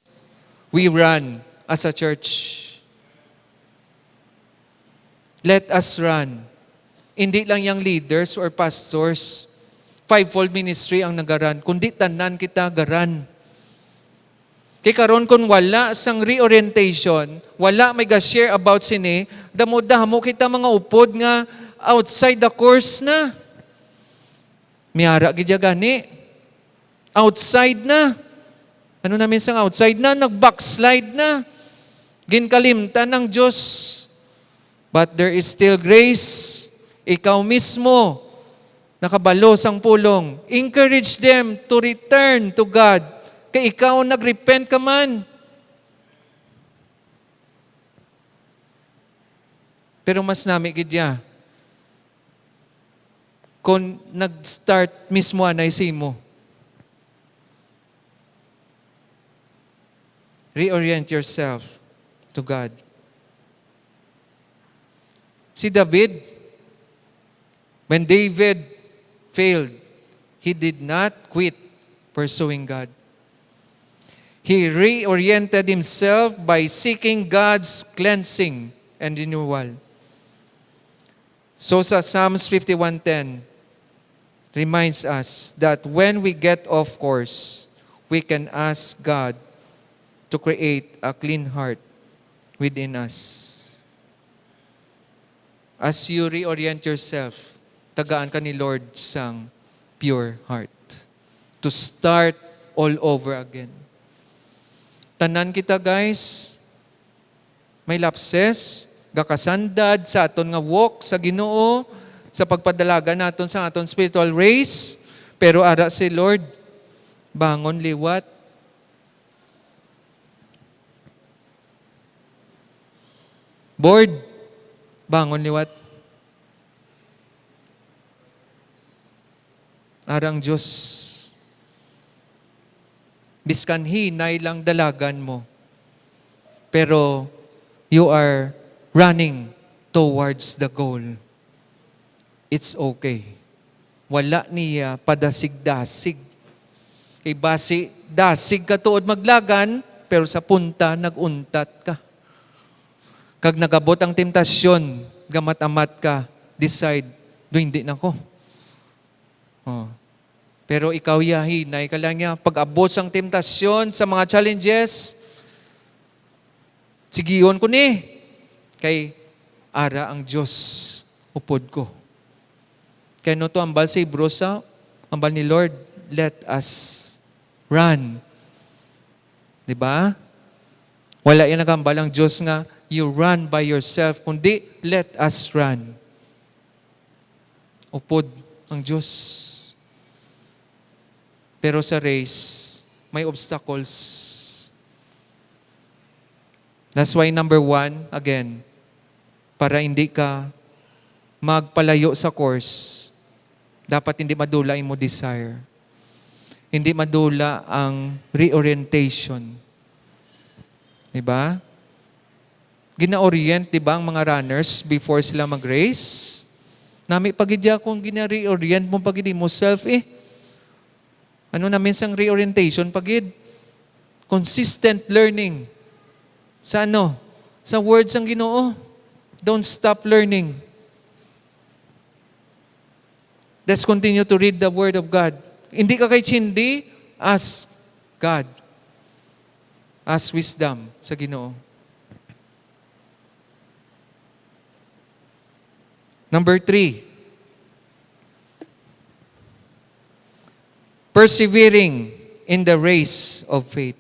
we run as a church. Let us run. Hindi lang yung leaders or pastors. Fivefold ministry ang nagaran. Kundi tanan kita garan. Kay karon kun wala sang reorientation, wala may ga-share about sini, damo kita mga upod nga outside the course na. Miyara gidya gani. Outside na. Ano namin sang outside na? Nag-backslide na. Ginkalimtan ng Diyos. But there is still grace. Ikaw mismo, nakabalo sang pulong. Encourage them to return to God. Kaya ikaw nag-repent ka man. Pero mas nami gidya. Kung nag-start mismo anay mo. Reorient yourself to God. Si David, when David failed, he did not quit pursuing God. He reoriented himself by seeking God's cleansing and renewal. So sa Psalms 51:10 reminds us that when we get off course, we can ask God to create a clean heart within us. As you reorient yourself, tagaan ka ni Lord sang pure heart. To start all over again. Tanan kita guys, may lapses, gakasandad sa aton nga walk sa Ginoo, sa pagpadalaga naton sa aton spiritual race, pero ara si Lord, bangon liwat. Board, bangon liwat. Arang Diyos, biskan hinay lang dalagan mo, pero you are running towards the goal. It's okay. Wala niya padasig-dasig. Kay basi, dasig ka tuod maglagan, pero sa punta, naguntat ka. Kag nagabot ang temptasyon, gamat-amat ka, decide, do hindi na ko. Oh. Pero ikaw yahinay ka lang niya, pag-abot sang temptasyon sa mga challenges, sigiyon ko ni, kay ara ang Diyos upod ko. Kaya no to ambal sa Ibrosa, ambal ni Lord, let us run. Diba? Wala yan nagambal ang Diyos nga, you run by yourself, kundi let us run. Upod ang Diyos. Pero sa race, may obstacles. That's why number 1, again, para hindi ka magpalayo sa course, dapat hindi madula mo desire. Hindi madula ang reorientation. Diba? Gina-orient, diba, ang mga runners before sila mag-race? Nami pagidya kung gina-reorient mo pagidi mo self Ano namin sang reorientation pagid? Consistent learning. Sa ano? Sa words ang Ginoo. Don't stop learning. Let's continue to read the Word of God. Hindi ka kay chindi, ask God. Ask wisdom sa Ginoo. Number 3. Persevering in the race of faith.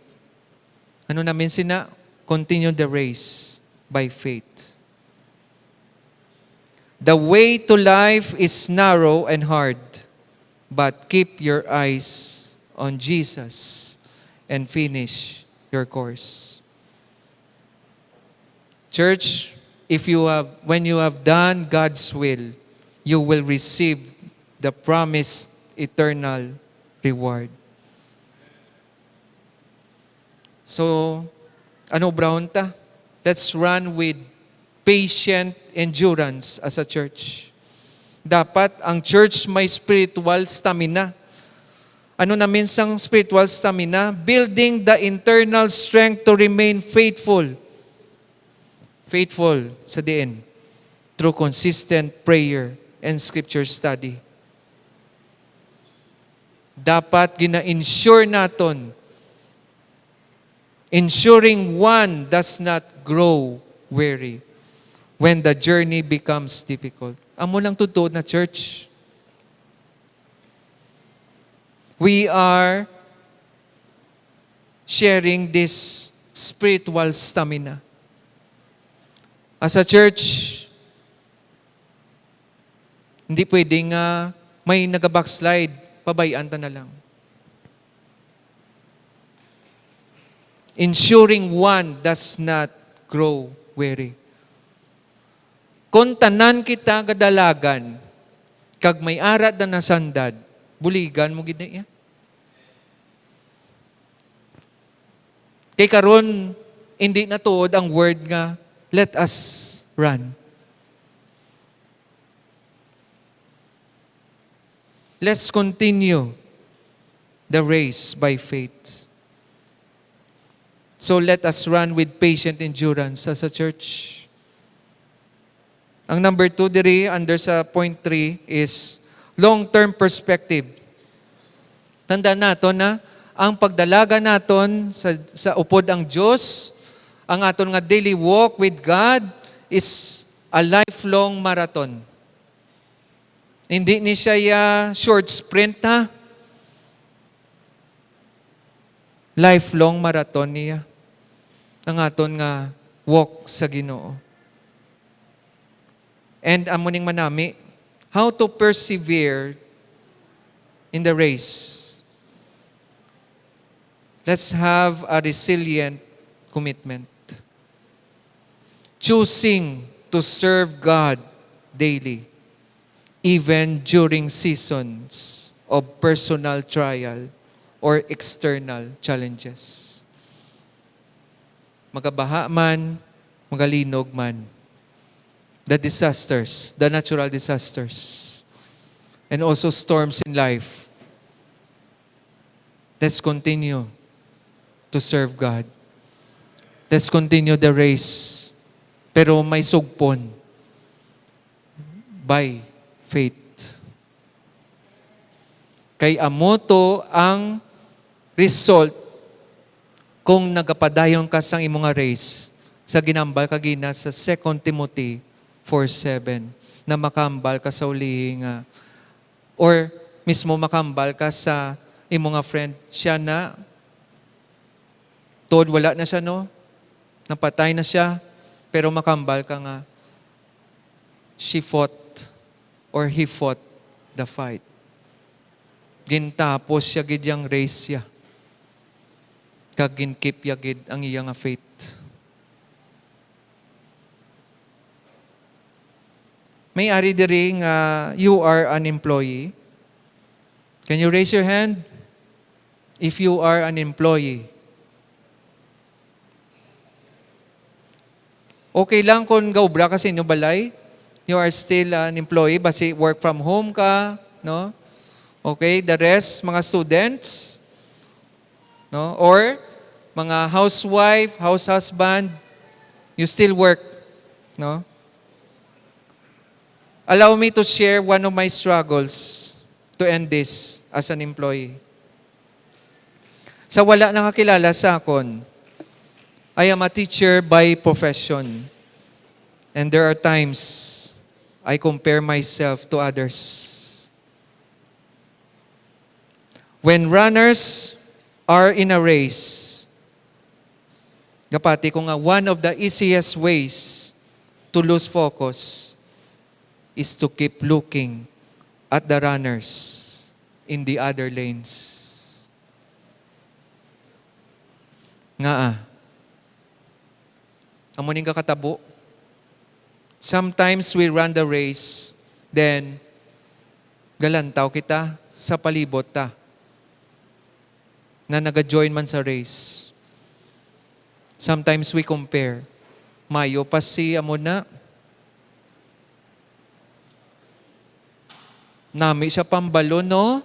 Ano namin sina? Continue the race by faith. The way to life is narrow and hard, but keep your eyes on Jesus and finish your course. Church, when you have done God's will, you will receive the promised eternal reward. So, ano brown ta? Let's run with patient endurance as a church. Dapat ang church may spiritual stamina. Ano na minsang spiritual stamina? Building the internal strength to remain faithful. Faithful sa diin. Through consistent prayer and scripture study. Dapat gina-ensure naton. Ensuring one does not grow weary when the journey becomes difficult. Amo lang tutuod na church. We are sharing this spiritual stamina. As a church, hindi pwedeng may nag-backslide, pabayaan ta na lang. Ensuring one does not grow weary. Kung tanan kita gadalagan, kag may arat na nasandad, buligan mo gid niya. Kay karon hindi na tuod ang word nga let us run. Let's continue the race by faith. So let us run with patient endurance as a church. Ang number 2 diri under sa point 3 is long-term perspective. Tandaan nato na ang pagdalaga naton sa upod ang Dios, ang aton nga daily walk with God is a lifelong marathon. Hindi ni siya short sprint ha. Lifelong marathon niya. Ang aton nga walk sa Ginoo. And amuning manami, how to persevere in the race. Let's have a resilient commitment. Choosing to serve God daily, even during seasons of personal trial or external challenges. Magabaha man, magalinog man. The disasters, the natural disasters, and also storms in life. Let's continue to serve God. Let's continue the race. Pero may sugpon. By faith. Kay amoto ang result kung nagapadayon ka sang imong race sa ginambal kagina sa 2 Timothy 4:7 na makambal ka sa ulihi nga or mismo makambal ka sa imo nga friend siya na tod wala na siya no napatay na siya pero makambal ka nga she fought or he fought the fight gintapos siya gid yang race siya kag ginkip ya gid ang iya nga faith. May ari diri nga you are an employee. Can you raise your hand? If you are an employee. Okay lang kung gaubra ka sa inyo balay. You are still an employee. Basi work from home ka. No? Okay, the rest, mga students. No? Or mga housewife, house husband. You still work. No? Allow me to share one of my struggles to end this as an employee. Sa wala nakakilala sa akon, I am a teacher by profession. And there are times I compare myself to others. When runners are in a race, kapati ko nga one of the easiest ways to lose focus is to keep looking at the runners in the other lanes. Nga amuning kakatabo. Sometimes we run the race, then galantaw kita sa palibot ta na naga-join man sa race. Sometimes we compare. Mayo pa si amo na. Nami siya pambalo, no?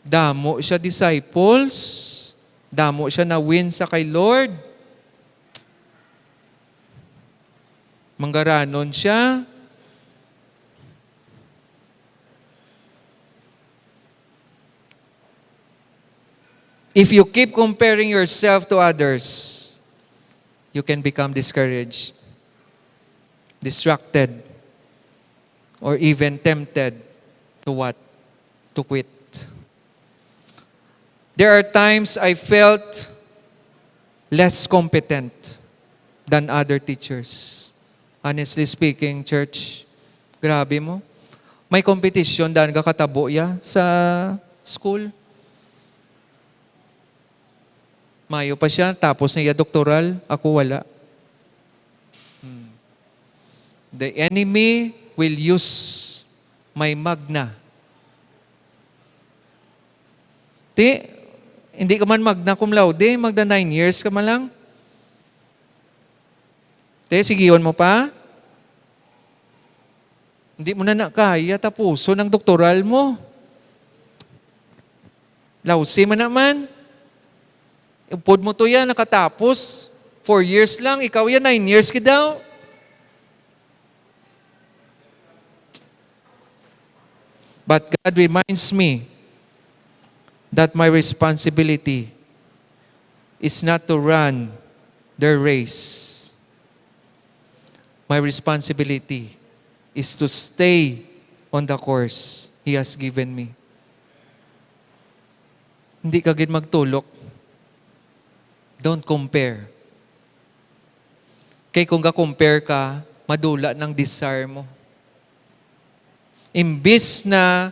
Damo siya disciples. Damo siya na win sa kay Lord. Manggaranon siya. If you keep comparing yourself to others, you can become discouraged, distracted, or even tempted to what? To quit. There are times I felt less competent than other teachers. Honestly speaking, church, grabe mo. May competition dahil kakatabo ya sa school. Mayo pa siya, tapos na iya doktoral, ako wala. The enemy will use my magna. Hindi ka man magna cum laude, magda 9 years ka man lang. Sigiyon mo pa. Hindi mo na kaya tapuso ng doktoral mo. Lausi man naman. Upod mo to yan, nakatapos. 4 years lang, ikaw yan, 9 years ka daw. But God reminds me that my responsibility is not to run their race. My responsibility is to stay on the course He has given me. Hindi ka gid magtulok. Don't compare. Kay kung ka-compare ka, madula ng desire mo. Imbis na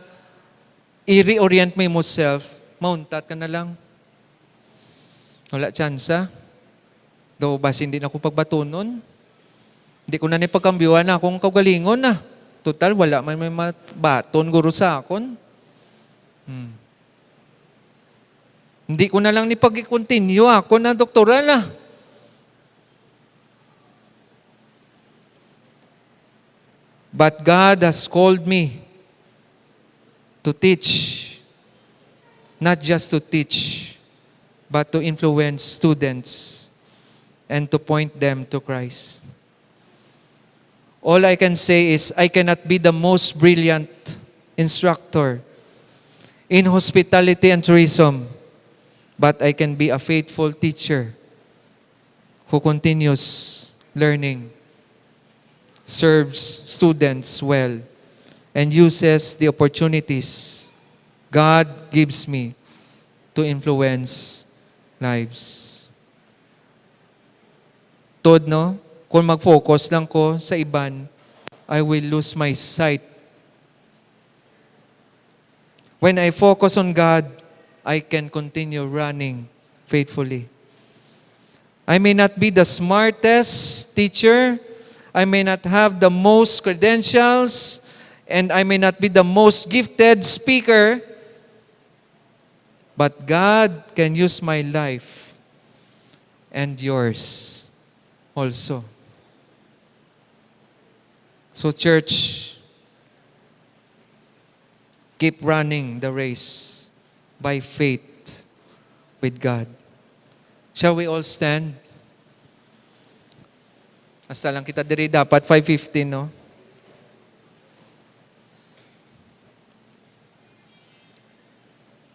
i-reorient mo yourself, mauntat ka na lang. Wala tsansa. Daw bas hindi na ako pagbatunon. Hindi ko na nipagkambiwan na akong kagalingon na. Total, wala man may baton guro sa akon. Hindi ko na lang ni pag-continue ako na doktoral na. But God has called me to teach, not just to teach, but to influence students and to point them to Christ. All I can say is I cannot be the most brilliant instructor in hospitality and tourism, but I can be a faithful teacher who continues learning, serves students well, and uses the opportunities God gives me to influence lives. Tod, no? Kung mag-focus lang ko sa iban, I will lose my sight. When I focus on God, I can continue running faithfully. I may not be the smartest teacher. I may not have the most credentials. And I may not be the most gifted speaker. But God can use my life and yours also. So church, keep running the race by faith with God. Shall we all stand? Asa lang kita diri dapat 5:15, no?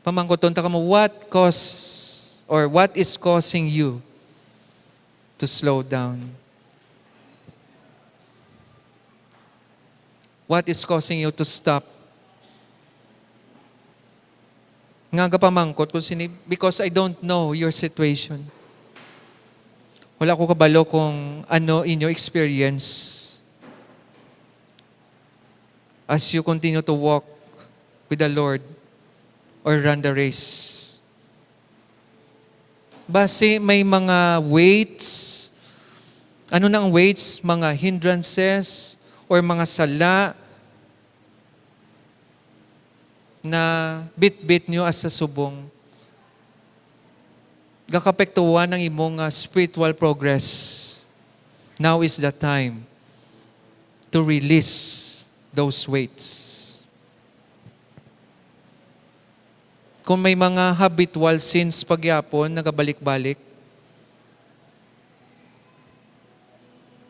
Pamangkoton ta kamo, what is causing you to slow down? What is causing you to stop? Nga pamangkot ko because I don't know your situation. Wala ko kabalo kung ano in your experience as you continue to walk with the Lord or run the race. Base may mga weights. Ano na ang weights? Mga hindrances or mga sala na bit-bit nyo as sa subong. Gakapektuwa ng imong spiritual progress. Now is the time to release those weights. Kung may mga habitual sins pagyapon, nagabalik-balik,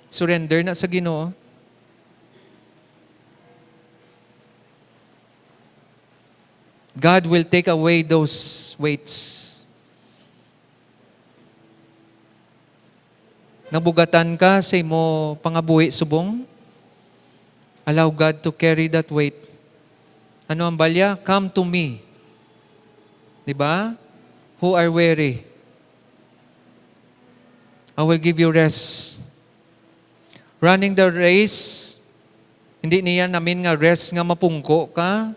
surrender na sa Ginoo. God will take away those weights. Nabugatan ka sa imo pangabuhi subong, allow God to carry that weight. Ano ang balya? Come to me. Diba? Who are weary, I will give you rest. Running the race, hindi niya namin nga rest nga mapungko ka,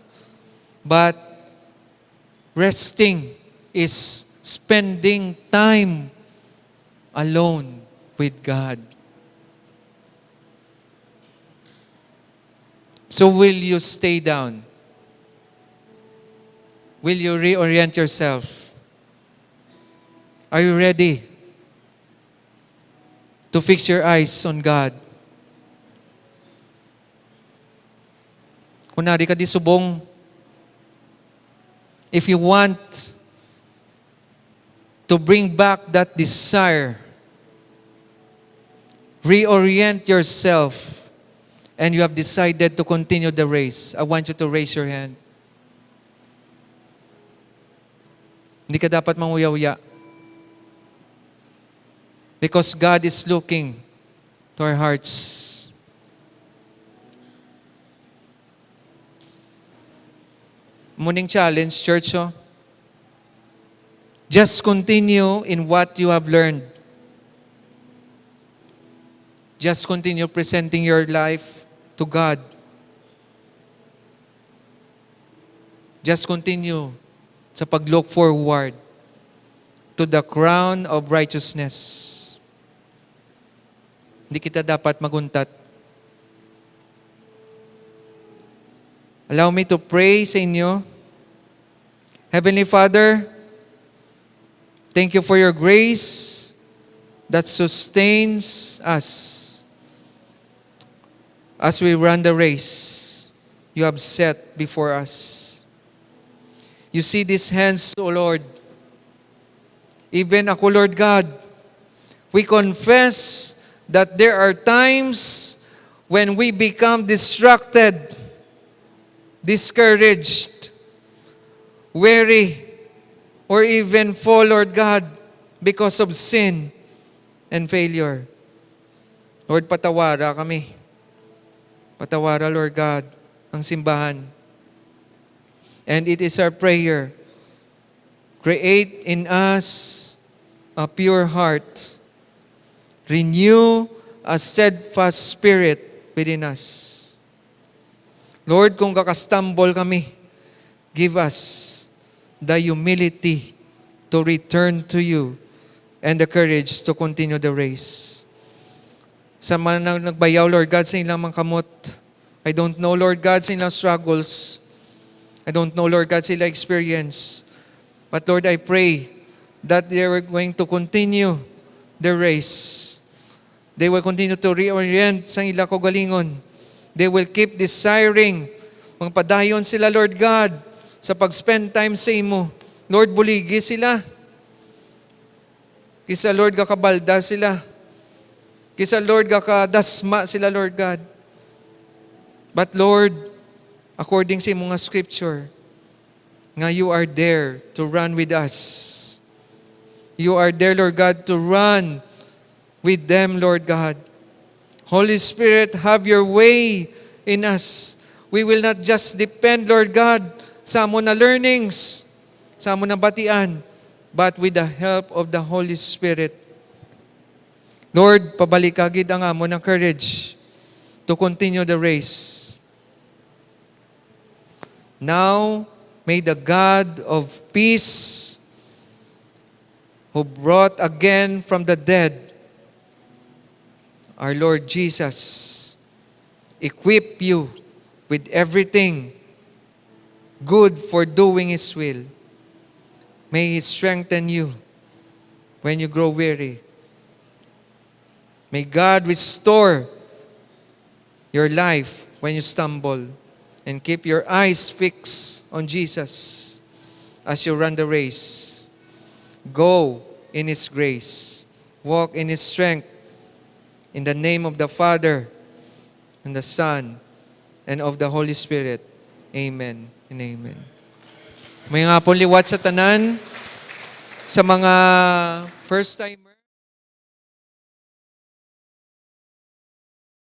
but resting is spending time alone with God. So will you stay down? Will you reorient yourself? Are you ready to fix your eyes on God? Kunari ka di subong, if you want to bring back that desire, reorient yourself, and you have decided to continue the race, I want you to raise your hand. Hindi ka dapat manguya-uya. Because God is looking to our hearts. Morning challenge, church. Oh. Just continue in what you have learned. Just continue presenting your life to God. Just continue sa pag-look forward to the crown of righteousness. Hindi kita dapat maguntat. Allow me to pray sa inyo. Heavenly Father, thank you for your grace that sustains us as we run the race you have set before us. You see these hands, O Lord. Even ako, Lord God, we confess that there are times when we become distracted, discouraged, weary, or even fall, Lord God, because of sin and failure. Lord, patawara kami. Patawara, Lord God, ang simbahan. And it is our prayer, create in us a pure heart, renew a steadfast spirit within us. Lord, kung kakastumble kami, give us the humility to return to you and the courage to continue the race. Sa mga nagbayaw, Lord God, sa ilang mga kamot, I don't know, Lord God, sa ilang struggles. I don't know, Lord God, sila experience. But Lord, I pray that they are going to continue the race. They will continue to reorient sa ila kaugalingon. They will keep desiring. Magpadayon sila, Lord God, sa pag-spend time sa imo. Lord, buligi sila. Kisa, Lord, kakabalda sila. Kisa, Lord, kakadasma sila, Lord God. But Lord, according sa mga scripture, nga you are there to run with us. You are there, Lord God, to run with them, Lord God. Holy Spirit, have your way in us. We will not just depend, Lord God, sa amo na learnings, sa amo na batian, but with the help of the Holy Spirit. Lord, pabalikagid ang amo ng courage to continue the race. Now, may the God of peace, who brought again from the dead our Lord Jesus, equip you with everything good for doing His will. May He strengthen you when you grow weary. May God restore your life when you stumble, and keep your eyes fixed on Jesus. as you run the race. Go in His grace. Walk in His strength. In the name of the Father, and the Son, and of the Holy Spirit. Amen and amen. May nga po liwat sa tanan, sa mga first timer.